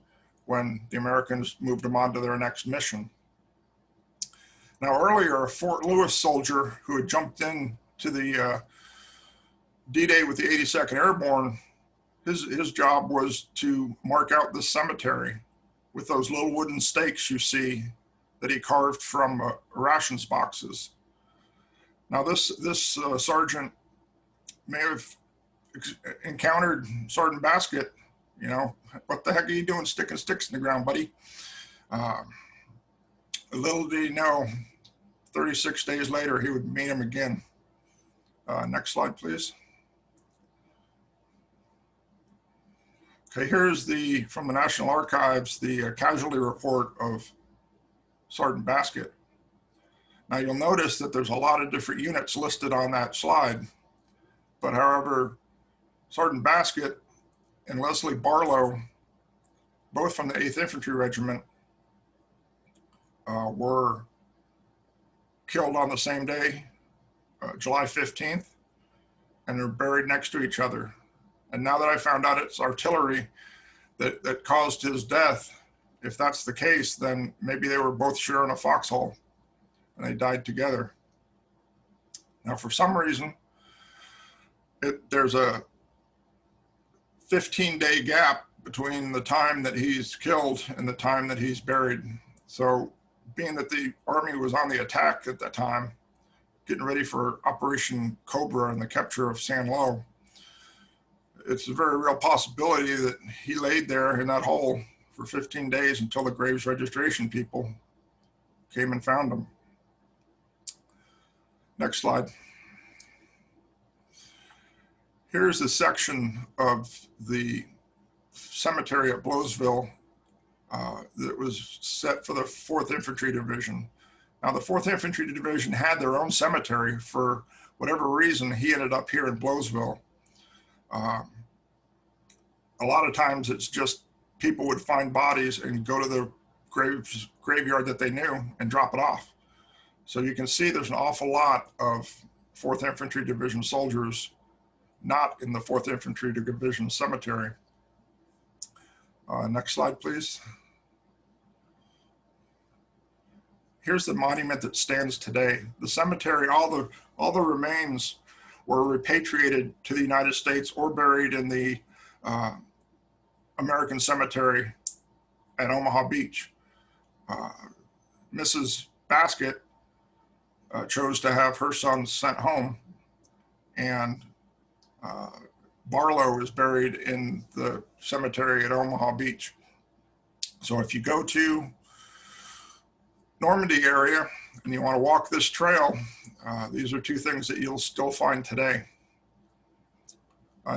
when the Americans moved them on to their next mission. Now earlier, a Fort Lewis soldier who had jumped in to the D-Day with the 82nd Airborne, his job was to mark out the cemetery with those little wooden stakes you see that he carved from rations boxes. Now this sergeant may have encountered Sergeant Baskett. You know, what the heck are you doing sticking sticks in the ground, buddy? Little did he know, 36 days later, he would meet him again. Next slide, please. Okay, here's from the National Archives, the casualty report of Sergeant Baskett. Now you'll notice that there's a lot of different units listed on that slide, but however, Sergeant Baskett and Leslie Barlow, both from the 8th Infantry Regiment, were killed on the same day, July 15th, and they're buried next to each other And now that I found out it's artillery that caused his death, if that's the case, then maybe they were both sharing a foxhole and they died together. Now, for some reason, there's a 15-day gap between the time that he's killed and the time that he's buried. So being that the Army was on the attack at that time, getting ready for Operation Cobra and the capture of San Lo, it's a very real possibility that he laid there in that hole for 15 days until the graves registration people came and found him. Next slide. Here's a section of the cemetery at Blowsville that was set for the 4th Infantry Division. Now, the 4th Infantry Division had their own cemetery. For whatever reason, he ended up here in Blowsville. A lot of times it's just people would find bodies and go to the graveyard that they knew and drop it off. So you can see there's an awful lot of 4th Infantry Division soldiers not in the 4th Infantry Division cemetery. Next slide, please. Here's the monument that stands today. The cemetery, all the remains were repatriated to the United States or buried in the American Cemetery at Omaha Beach. Mrs. Basket chose to have her son sent home, and Barlow is buried in the cemetery at Omaha Beach. So if you go to Normandy area and you want to walk this trail, these are two things that you'll still find today.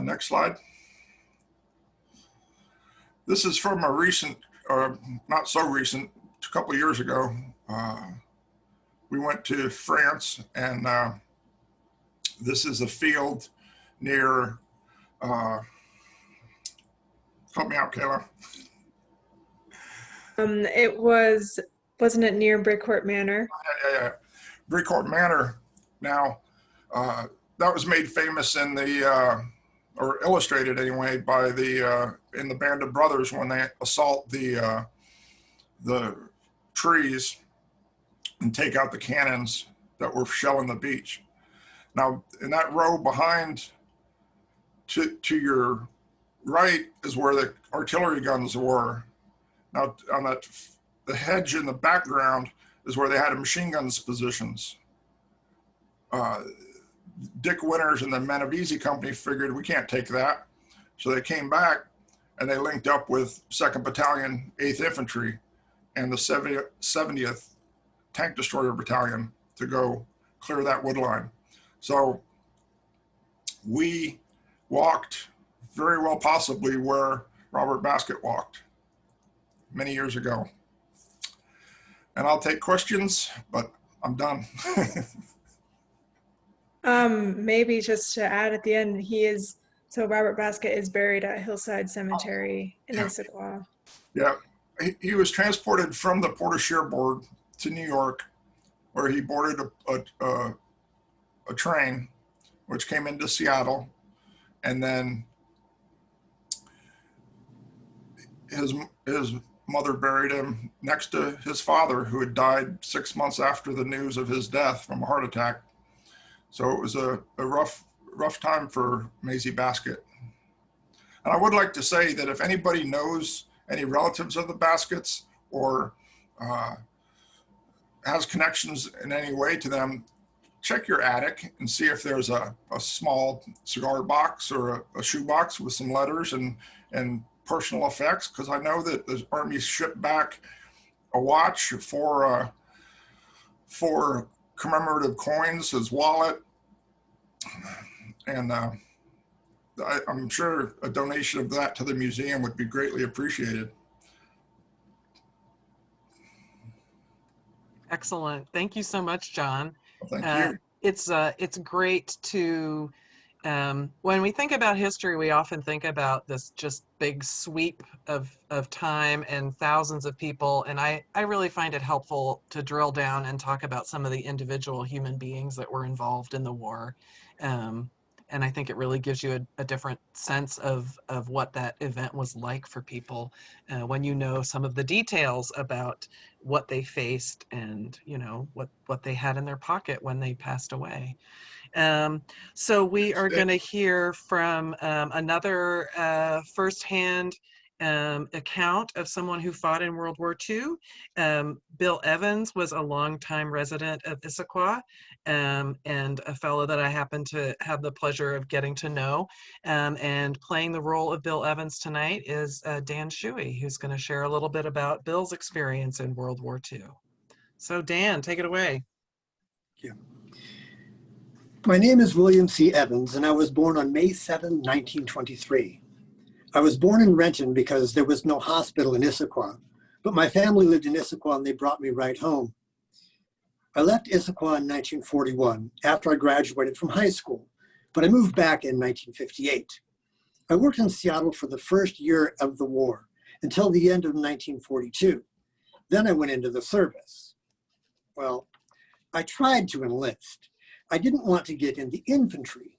Next slide. This is from a recent, or not so recent, a couple of years ago. We went to France, and this is a field near, help me out, Kayla. Wasn't it near Brickcourt Manor? Yeah. Brickcourt Manor. Now, that was made famous in the, or illustrated anyway, by the, in the Band of Brothers when they assault the trees and take out the cannons that were shelling the beach. Now, in that row behind to your right is where the artillery guns were. Now, on that, the hedge in the background is where they had machine guns positions. Dick Winters and the Men of Easy Company figured we can't take that. So they came back and they linked up with 2nd Battalion, 8th Infantry, and the 70th Tank Destroyer Battalion to go clear that wood line. So we walked very well possibly where Robert Basket walked many years ago. And I'll take questions, but I'm done. Maybe just to add at the end, so Robert Basket is buried at Hillside Cemetery in Issaquah. Yeah, he was transported from the Port-au-Cherbourg to New York, where he boarded a train, which came into Seattle, and then his mother buried him next to his father, who had died 6 months after the news of his death from a heart attack. So it was a rough time for Maisie Basket. And I would like to say that if anybody knows any relatives of the Baskets or has connections in any way to them, check your attic and see if there's a small cigar box or a shoe box with some letters and personal effects, because I know that the Army shipped back a watch for commemorative coins, his wallet, and I'm sure a donation of that to the museum would be greatly appreciated. Excellent. Thank you so much, John. Well, thank you. It's great to, when we think about history, we often think about this just big sweep of time and thousands of people. And I really find it helpful to drill down and talk about some of the individual human beings that were involved in the war. And I think it really gives you a different sense of what that event was like for people when you know some of the details about what they faced and, you know, what they had in their pocket when they passed away. Um, so we are going to hear from another firsthand account of someone who fought in World War II. Bill Evans was a longtime resident of Issaquah and a fellow that I happen to have the pleasure of getting to know. And playing the role of Bill Evans tonight is Dan Shuey, who's going to share a little bit about Bill's experience in World War II. So Dan, take it away. Yeah. My name is William C. Evans, and I was born on May 7, 1923. I was born in Renton because there was no hospital in Issaquah, but my family lived in Issaquah and they brought me right home. I left Issaquah in 1941 after I graduated from high school, but I moved back in 1958. I worked in Seattle for the first year of the war until the end of 1942. Then I went into the service. Well, I tried to enlist. I didn't want to get in the infantry,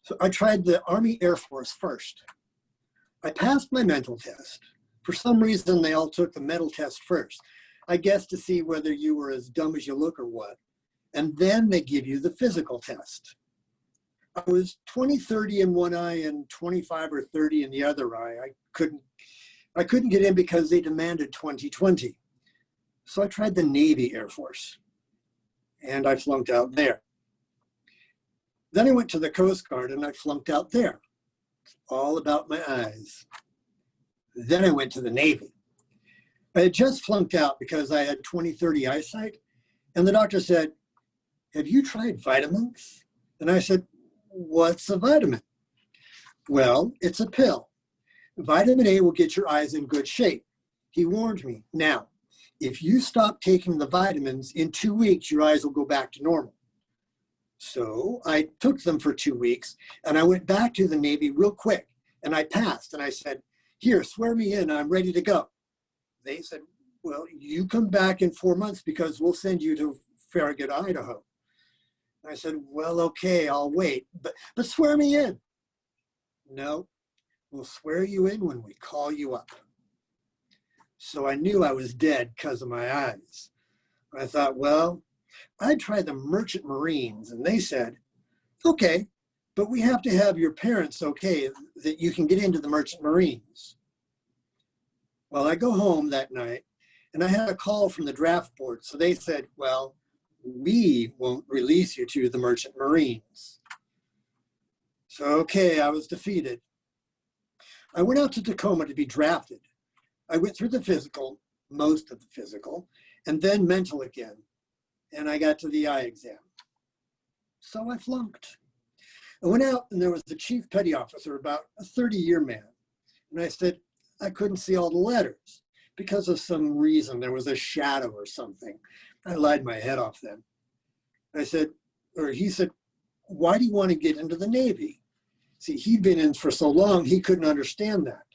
so I tried the Army Air Force first. I passed my mental test. For some reason, they all took the mental test first, I guess to see whether you were as dumb as you look or what. And then they give you the physical test. I was 20/30 in one eye and 25 or 30 in the other eye. I couldn't get in because they demanded 20/20. So I tried the Navy Air Force, and I flunked out there. Then I went to the Coast Guard and I flunked out there. It's all about my eyes. Then I went to the Navy. I had just flunked out because I had 20/30 eyesight. And the doctor said, "Have you tried vitamins?" And I said, "What's a vitamin?" "Well, it's a pill. Vitamin A will get your eyes in good shape." He warned me. "Now, if you stop taking the vitamins, in 2 weeks, your eyes will go back to normal." So I took them for 2 weeks and I went back to the Navy real quick and I passed and I said, "Here, swear me in, I'm ready to go." They said, "Well, you come back in 4 months because we'll send you to Farragut, Idaho." I said, "Well, okay, I'll wait, but swear me in." "No, we'll swear you in when we call you up." So I knew I was dead because of my eyes. I thought, well, I'd try the Merchant Marines, and they said, "Okay, but we have to have your parents okay that you can get into the Merchant Marines." Well, I go home that night, and I had a call from the draft board. So they said, "Well, we won't release you to the Merchant Marines." So, okay, I was defeated. I went out to Tacoma to be drafted. I went through the physical, most of the physical, and then mental again. And I got to the eye exam. So I flunked. I went out and there was the chief petty officer, about a 30-year man. And I said, I couldn't see all the letters because of some reason. There was a shadow or something. I lied my head off then. He said, "Why do you want to get into the Navy?" See, he'd been in for so long, he couldn't understand that.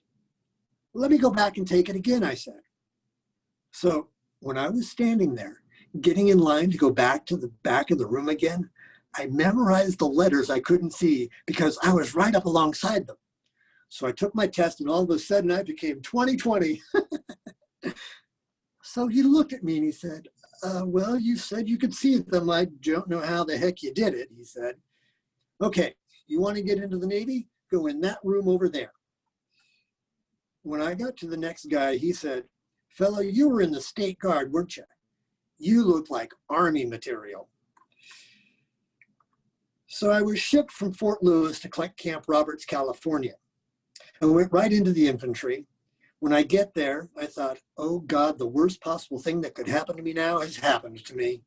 "Let me go back and take it again," I said. So when I was standing there, getting in line to go back to the back of the room again, I memorized the letters I couldn't see because I was right up alongside them. So I took my test and all of a sudden I became 20/20. So he looked at me and he said, "Well, you said you could see them. I don't know how the heck you did it," he said. "Okay, you want to get into the Navy? Go in that room over there." When I got to the next guy, he said, "Fellow, you were in the State Guard, weren't you? You look like Army material." So I was shipped from Fort Lewis to Camp Roberts, California. I went right into the infantry. When I get there, I thought, oh God, the worst possible thing that could happen to me now has happened to me.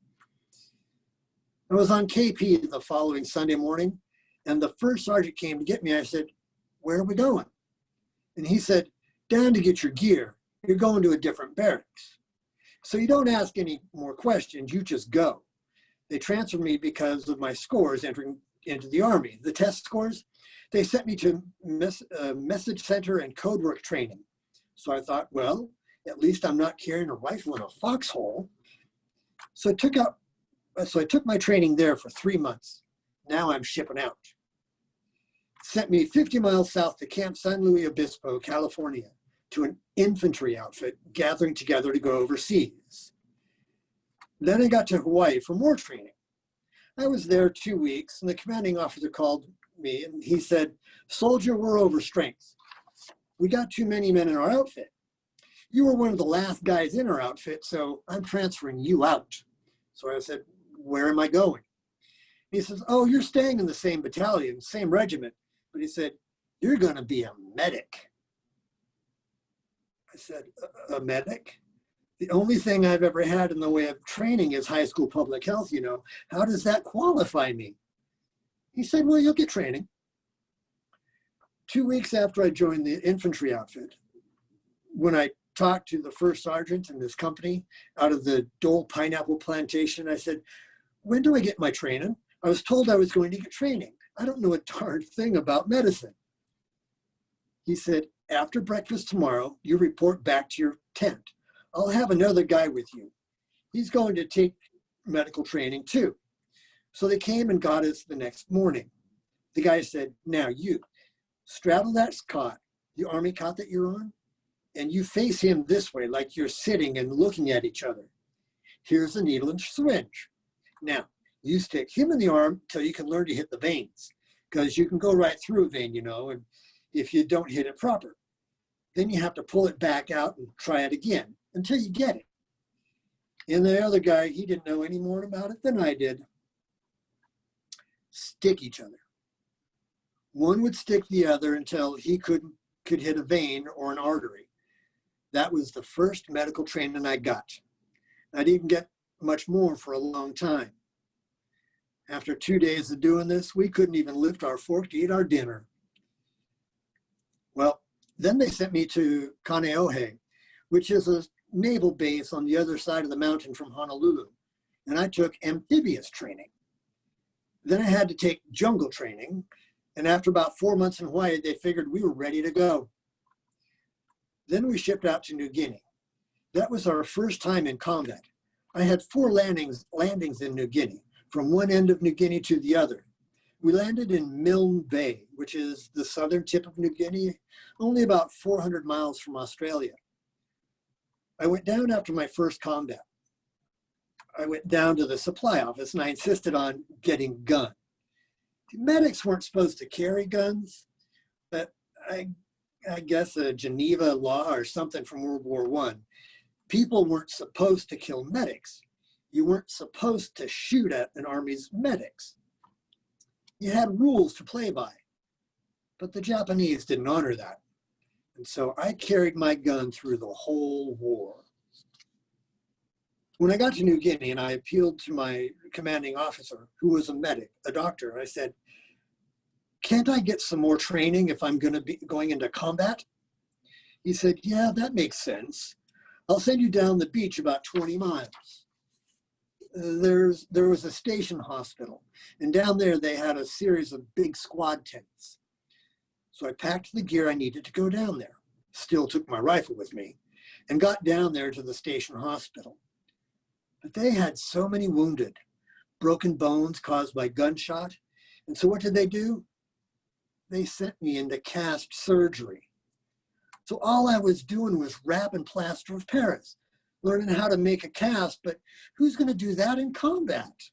I was on KP the following Sunday morning, and the first sergeant came to get me. I said, "Where are we going?" And he said, "Down to get your gear. You're going to a different barracks." So you don't ask any more questions, you just go. They transferred me because of my scores entering into the Army. The test scores, they sent me to message center and code work training. So I thought, well, at least I'm not carrying a rifle in a foxhole. So I took my training there for 3 months. Now I'm shipping out. sent me 50 miles south to Camp San Luis Obispo, California, to an infantry outfit gathering together to go overseas. Then I got to Hawaii for more training. I was there 2 weeks, and the commanding officer called me and he said, "Soldier, we're overstrength. We got too many men in our outfit. You were one of the last guys in our outfit, so I'm transferring you out." So I said, "Where am I going?" He says, "Oh, you're staying in the same battalion, same regiment." But he said, "You're going to be a medic." I said, "A medic? The only thing I've ever had in the way of training is high school public health, you know. How does that qualify me?" He said, "Well, you'll get training." 2 weeks after I joined the infantry outfit, when I talked to the first sergeant in this company out of the Dole pineapple plantation, I said, "When do I get my training? I was told I was going to get training. I don't know a darn thing about medicine." He said, "After breakfast tomorrow, you report back to your tent. I'll have another guy with you. He's going to take medical training too." So they came and got us the next morning. The guy said, "Now you straddle that cot, the army cot that you're on, and you face him this way like you're sitting and looking at each other. Here's a needle and syringe. Now, you stick him in the arm till you can learn to hit the veins, because you can go right through a vein, you know, and if you don't hit it proper. Then you have to pull it back out and try it again until you get it." And the other guy, he didn't know any more about it than I did. Stick each other. One would stick the other until he could hit a vein or an artery. That was the first medical training I got. I didn't get much more for a long time. After 2 days of doing this, we couldn't even lift our fork to eat our dinner. Well, then they sent me to Kaneohe, which is a naval base on the other side of the mountain from Honolulu, and I took amphibious training. Then I had to take jungle training, and after about 4 months in Hawaii, they figured we were ready to go. Then we shipped out to New Guinea. That was our first time in combat. I had 4 landings in New Guinea, from one end of New Guinea to the other. We landed in Milne Bay, which is the southern tip of New Guinea, only about 400 miles from Australia. I went down after my first combat. I went down to the supply office and I insisted on getting a gun. Medics weren't supposed to carry guns, but I guess a Geneva law or something from World War I, people weren't supposed to kill medics. You weren't supposed to shoot at an army's medics. You had rules to play by, but the Japanese didn't honor that. And so I carried my gun through the whole war. When I got to New Guinea and I appealed to my commanding officer, who was a medic, a doctor, I said, "Can't I get some more training if I'm going to be going into combat?" He said, "Yeah, that makes sense. I'll send you down the beach about 20 miles. There was a station hospital, and down there they had a series of big squad tents. So I packed the gear I needed to go down there, still took my rifle with me, and got down there to the station hospital. But they had so many wounded, broken bones caused by gunshot. And so what did they do? They sent me into cast surgery. So all I was doing was wrapping plaster of Paris, learning how to make a cast, but who's going to do that in combat?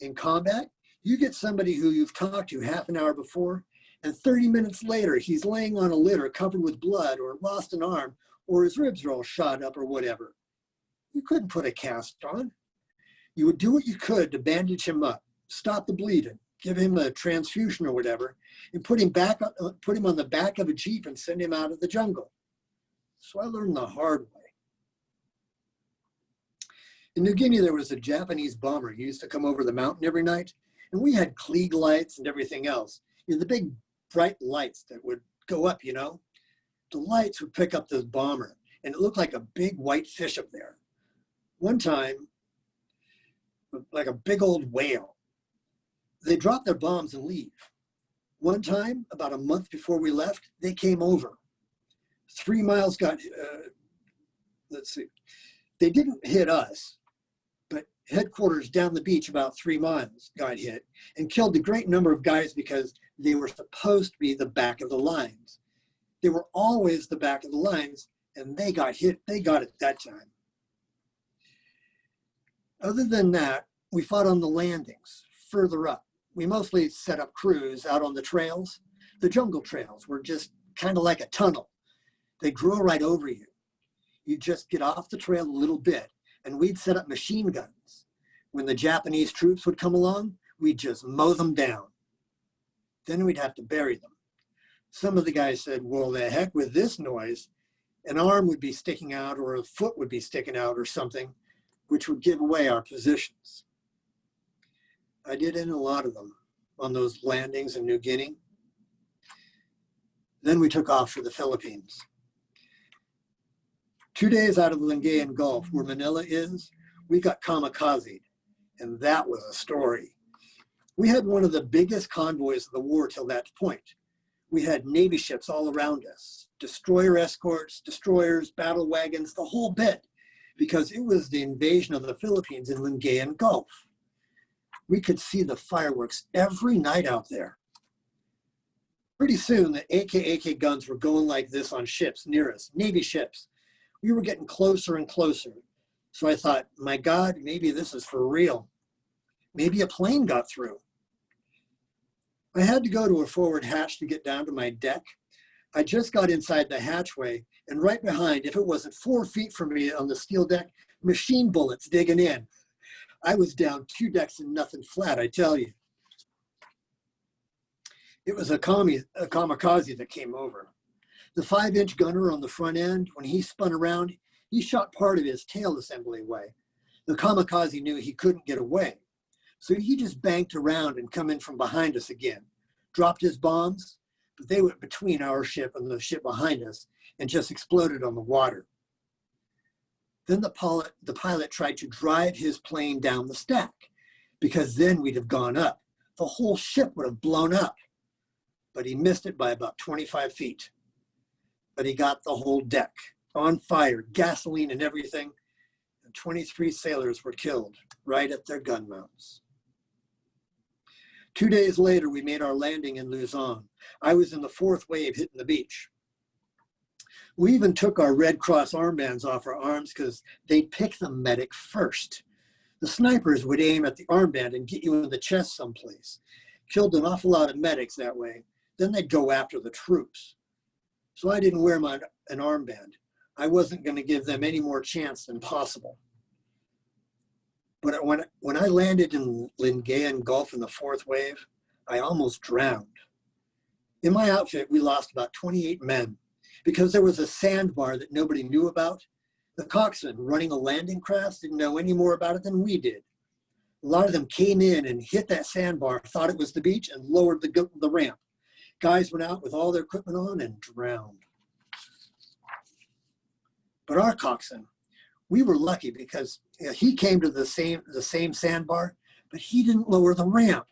In combat, you get somebody who you've talked to half an hour before, and 30 minutes later, he's laying on a litter covered with blood or lost an arm, or his ribs are all shot up or whatever. You couldn't put a cast on. You would do what you could to bandage him up, stop the bleeding, give him a transfusion or whatever, and put him on the back of a Jeep and send him out of the jungle. So I learned the hard way. In New Guinea, there was a Japanese bomber who used to come over the mountain every night, and we had Klieg lights and everything else. You know, the big bright lights that would go up, you know. The lights would pick up this bomber, and it looked like a big white fish up there. One time, like a big old whale, they drop their bombs and leave. One time, about a month before we left, they came over. 3 miles got, they didn't hit us, but headquarters down the beach about 3 miles got hit and killed a great number of guys because they were supposed to be the back of the lines. They were always the back of the lines, and they got hit. They got it that time. Other than that, we fought on the landings further up. We mostly set up crews out on the trails. The jungle trails were just kind of like a tunnel. They grow right over you. You just get off the trail a little bit, and we'd set up machine guns. When the Japanese troops would come along, we'd just mow them down. Then we'd have to bury them. Some of the guys said, well, the heck with this noise. An arm would be sticking out or a foot would be sticking out or something, which would give away our positions. I did in a lot of them on those landings in New Guinea. Then we took off for the Philippines. 2 days out of Lingayen Gulf, where Manila is, we got kamikazed, and that was a story. We had one of the biggest convoys of the war till that point. We had Navy ships all around us, destroyer escorts, destroyers, battle wagons, the whole bit, because it was the invasion of the Philippines in Lingayen Gulf. We could see the fireworks every night out there. Pretty soon, the AK guns were going like this on ships near us, Navy ships. We were getting closer and closer. So I thought, my God, maybe this is for real. Maybe a plane got through. I had to go to a forward hatch to get down to my deck. I just got inside the hatchway, and right behind, if it wasn't 4 feet from me on the steel deck, machine bullets digging in. I was down 2 decks and nothing flat, I tell you. It was a kamikaze that came over. The 5-inch gunner on the front end, when he spun around, he shot part of his tail assembly away. The kamikaze knew he couldn't get away. So he just banked around and come in from behind us again, dropped his bombs, but they went between our ship and the ship behind us and just exploded on the water. Then the pilot tried to drive his plane down the stack, because then we'd have gone up. The whole ship would have blown up, but he missed it by about 25 feet. But he got the whole deck on fire, gasoline and everything, and 23 sailors were killed right at their gun mounts. 2 days later, we made our landing in Luzon. I was in the 4th wave hitting the beach. We even took our Red Cross armbands off our arms because they'd pick the medic first. The snipers would aim at the armband and get you in the chest someplace. Killed an awful lot of medics that way. Then they'd go after the troops. So I didn't wear an armband. I wasn't going to give them any more chance than possible. But when I landed in Lingayen Gulf in the 4th wave, I almost drowned. In my outfit, we lost about 28 men because there was a sandbar that nobody knew about. The coxswain running a landing craft didn't know any more about it than we did. A lot of them came in and hit that sandbar, thought it was the beach, and lowered the ramp. Guys went out with all their equipment on and drowned. But our coxswain, we were lucky because he came to the same sandbar, but he didn't lower the ramp.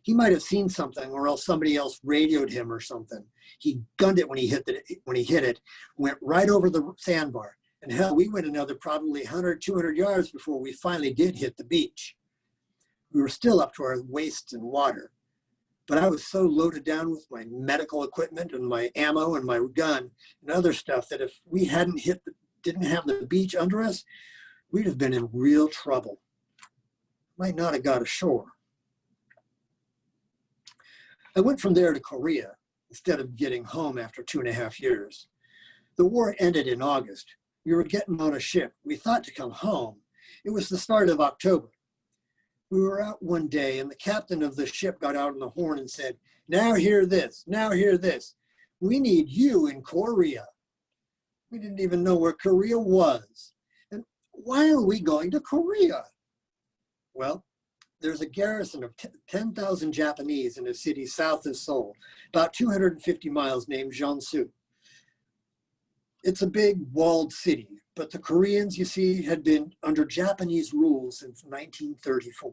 He might have seen something, or else somebody else radioed him or something. He gunned it when he hit it, went right over the sandbar. And hell, we went another probably 100, 200 yards before we finally did hit the beach. We were still up to our waists in water. But I was so loaded down with my medical equipment and my ammo and my gun and other stuff that if we didn't have the beach under us, we'd have been in real trouble. Might not have got ashore. I went from there to Korea instead of getting home after 2.5 years. The war ended in August. We were getting on a ship. We thought to come home. It was the start of October. We were out one day and the captain of the ship got out on the horn and said, "Now hear this, now hear this. We need you in Korea." We didn't even know where Korea was. And why are we going to Korea? Well, there's a garrison of 10,000 Japanese in a city south of Seoul, about 250 miles, named Jeonsu. It's a big walled city, but the Koreans, you see, had been under Japanese rule since 1934.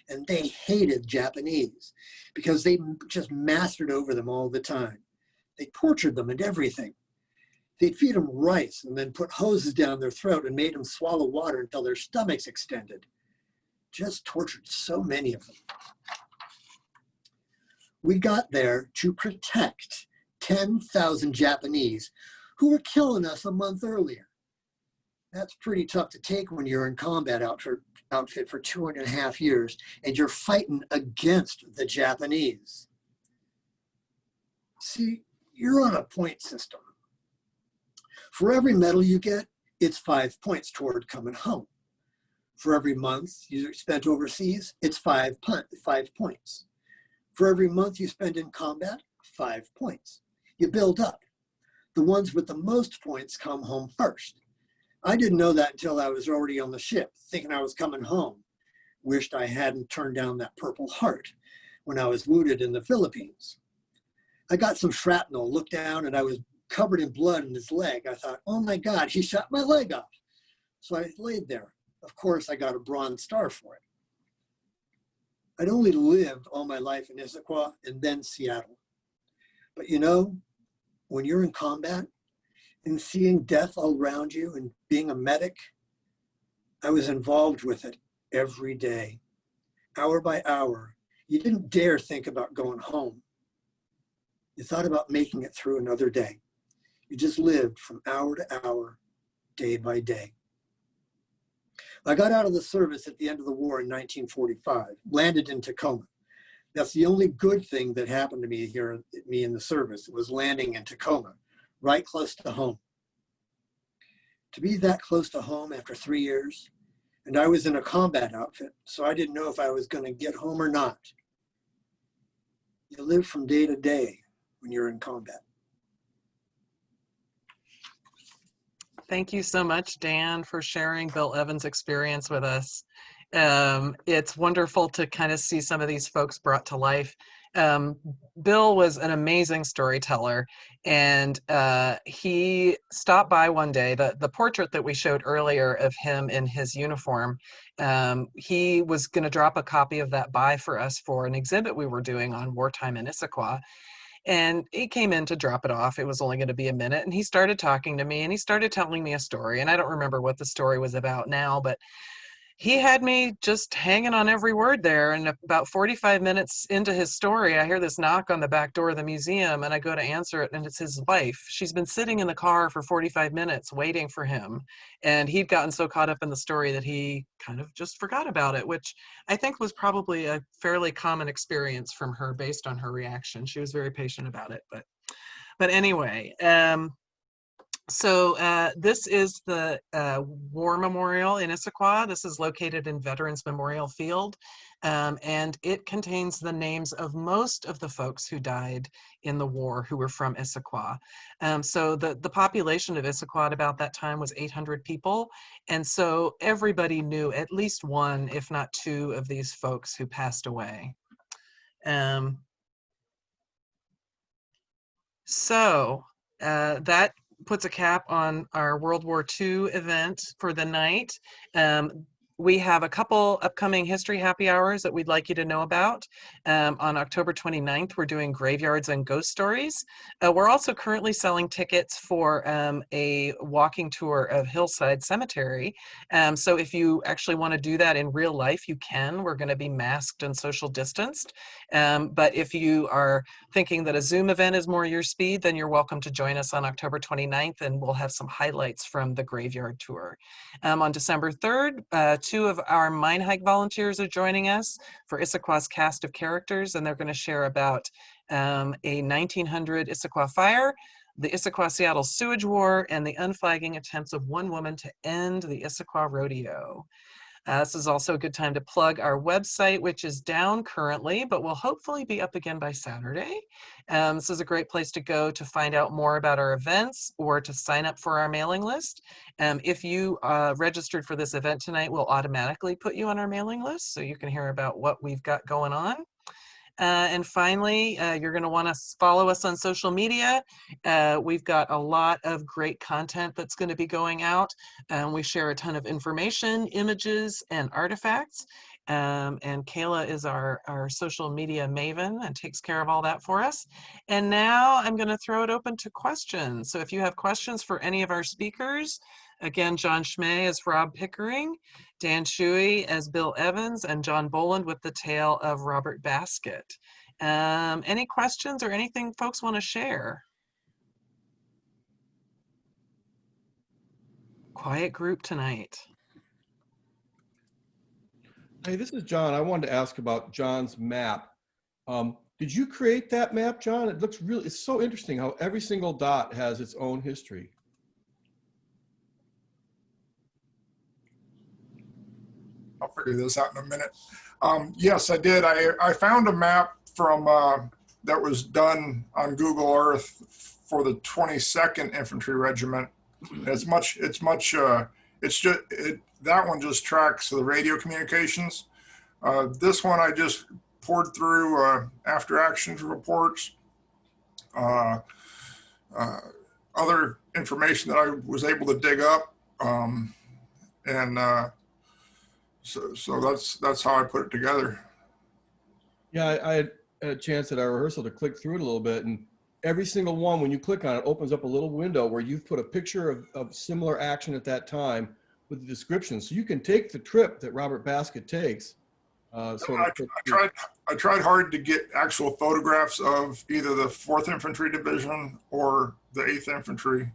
And they hated Japanese because they just mastered over them all the time. They tortured them and everything. They'd feed them rice and then put hoses down their throat and made them swallow water until their stomachs extended. Just tortured so many of them. We got there to protect 10,000 Japanese who were killing us a month earlier. That's pretty tough to take when you're in combat outfit for 2.5 years and you're fighting against the Japanese. See, you're on a point system. For every medal you get, it's 5 points toward coming home. For every month you spent overseas, it's 5 points. For every month you spend in combat, 5 points. You build up. The ones with the most points come home first. I didn't know that until I was already on the ship, thinking I was coming home. Wished I hadn't turned down that Purple Heart when I was wounded in the Philippines. I got some shrapnel, looked down, and I was covered in blood in his leg. I thought, oh my God, he shot my leg off. So I laid there. Of course, I got a Bronze Star for it. I'd only lived all my life in Issaquah and then Seattle. But you know, when you're in combat and seeing death all around you and being a medic, I was involved with it every day, hour by hour. You didn't dare think about going home. You thought about making it through another day. You just lived from hour to hour, day by day. I got out of the service at the end of the war in 1945, landed in Tacoma. That's the only good thing that happened to me here, me in the service, was landing in Tacoma, right close to home. To be that close to home after 3 years, and I was in a combat outfit, so I didn't know if I was going to get home or not. You live from day to day when you're in combat. Thank you so much, Dan, for sharing Bill Evans' experience with us. It's wonderful to kind of see some of these folks brought to life. Bill was an amazing storyteller, and he stopped by one day. The portrait that we showed earlier of him in his uniform, he was going to drop a copy of that by for us for an exhibit we were doing on wartime in Issaquah. And he came in to drop it off. It was only going to be a minute. And he started talking to me and he started telling me a story. And I don't remember what the story was about now, but he had me just hanging on every word there. And about 45 minutes into his story, I hear this knock on the back door of the museum and I go to answer it, and it's his wife. She's been sitting in the car for 45 minutes waiting for him. And he'd gotten so caught up in the story that he kind of just forgot about it, which I think was probably a fairly common experience from her based on her reaction. She was very patient about it. But anyway, so this is the War Memorial in Issaquah. This is located in Veterans Memorial Field, and it contains the names of most of the folks who died in the war who were from Issaquah. So the population of Issaquah at about that time was 800 people, and so everybody knew at least one, if not two, of these folks who passed away. So that puts a cap on our World War II event for the night. We have a couple upcoming history happy hours that we'd like you to know about. On October 29th, we're doing Graveyards and Ghost Stories. We're also currently selling tickets for a walking tour of Hillside Cemetery. So if you actually want to do that in real life, you can. We're going to be masked and social distanced. But if you are thinking that a Zoom event is more your speed, then you're welcome to join us on October 29th, and we'll have some highlights from the graveyard tour. On December 3rd, two of our Mine Hike volunteers are joining us for Issaquah's cast of characters, and they're going to share about a 1900 Issaquah fire, the Issaquah-Seattle sewage war, and the unflagging attempts of one woman to end the Issaquah rodeo. This is also a good time to plug our website, which is down currently, but will hopefully be up again by Saturday. This is a great place to go to find out more about our events or to sign up for our mailing list. If you registered for this event tonight, we'll automatically put you on our mailing list so you can hear about what we've got going on. And finally, you're going to want to follow us on social media. We've got a lot of great content that's going to be going out. We share a ton of information, images, and artifacts. And Kayla is our social media maven and takes care of all that for us. And now I'm going to throw it open to questions. So if you have questions for any of our speakers, again, John Schmay as Rob Pickering, Dan Shuey as Bill Evans, and John Boland with the tale of Robert Baskett. Any questions or anything folks want to share? Quiet group tonight. Hey, this is John. I wanted to ask about John's map. Did you create that map, John? It looks really, it's so interesting how every single dot has its own history. I'll figure this out in a minute. Yes, I did. I found a map from that was done on Google Earth for the 22nd Infantry Regiment. It's that one just tracks the radio communications. This one I just poured through after actions reports, other information that I was able to dig up, so that's how I put it together. Yeah, I had a chance at our rehearsal to click through it a little bit, and every single one, when you click on it, opens up a little window where you've put a picture of similar action at that time with the description. So you can take the trip that Robert Baskett takes. I tried hard to get actual photographs of either the 4th Infantry Division or the 8th Infantry.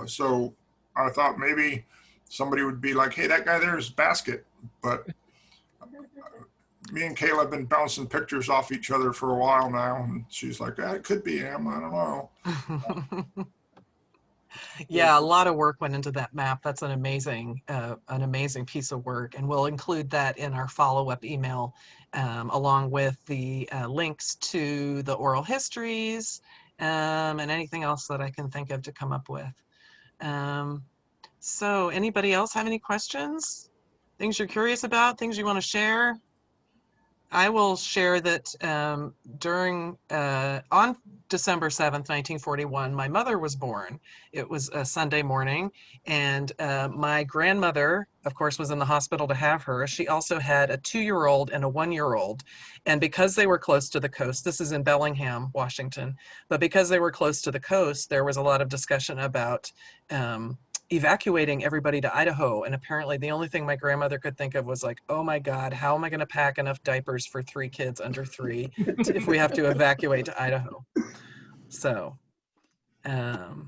So I thought maybe somebody would be like, hey, that guy there is Baskett. But me and Kayla have been bouncing pictures off each other for a while now. And she's like, it could be him. I don't know. Yeah, a lot of work went into that map. That's an amazing piece of work, and we'll include that in our follow-up email, along with the links to the oral histories, and anything else that I can think of to come up with. So anybody else have any questions? Things you're curious about, things you want to share? I will share that on December 7th, 1941, my mother was born. It was a Sunday morning, and my grandmother, of course, was in the hospital to have her. She also had a 2-year-old and a 1-year-old. And because they were close to the coast, this is in Bellingham, Washington, but because they were close to the coast, there was a lot of discussion about evacuating everybody to Idaho. And apparently the only thing my grandmother could think of was like, oh my God, how am I going to pack enough diapers for 3 kids under 3 if we have to evacuate to Idaho? So, all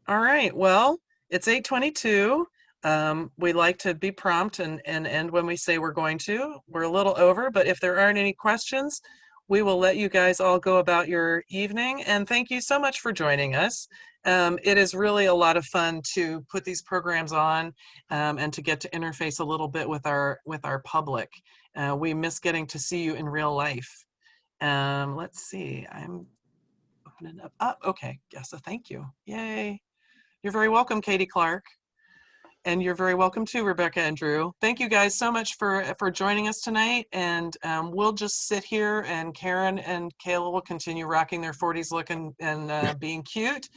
right, well, it's 8:22. We like to be prompt and end when we say we're going to. We're a little over, but if there aren't any questions, we will let you guys all go about your evening. And thank you so much for joining us. It is really a lot of fun to put these programs on and to get to interface a little bit with our public. We miss getting to see you in real life. Let's see, I'm opening up. Oh, okay, yes, a thank you. Yay. You're very welcome, Katie Clark. And you're very welcome too, Rebecca and Drew. Thank you guys so much for joining us tonight. And we'll just sit here, and Karen and Kayla will continue rocking their 40s look and being cute.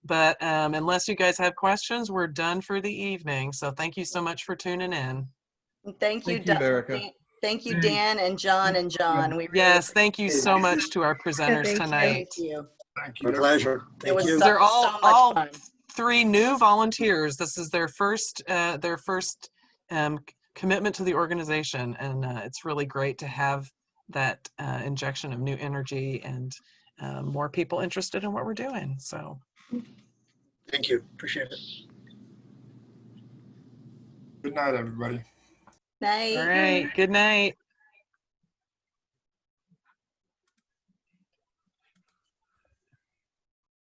But unless you guys have questions, we're done for the evening. So thank you so much for tuning in. Thank you, Erica. Thank you, Dan and John and John. We really Yes, thank you so much to our presenters thank you. tonight. Thank you. Thank you. My pleasure. Thank you. They're so much all fun. 3 new volunteers. This is their first commitment to the organization, and it's really great to have that injection of new energy and more people interested in what we're doing. So Thank you. Appreciate it. Good night, everybody. Night. all right, good night.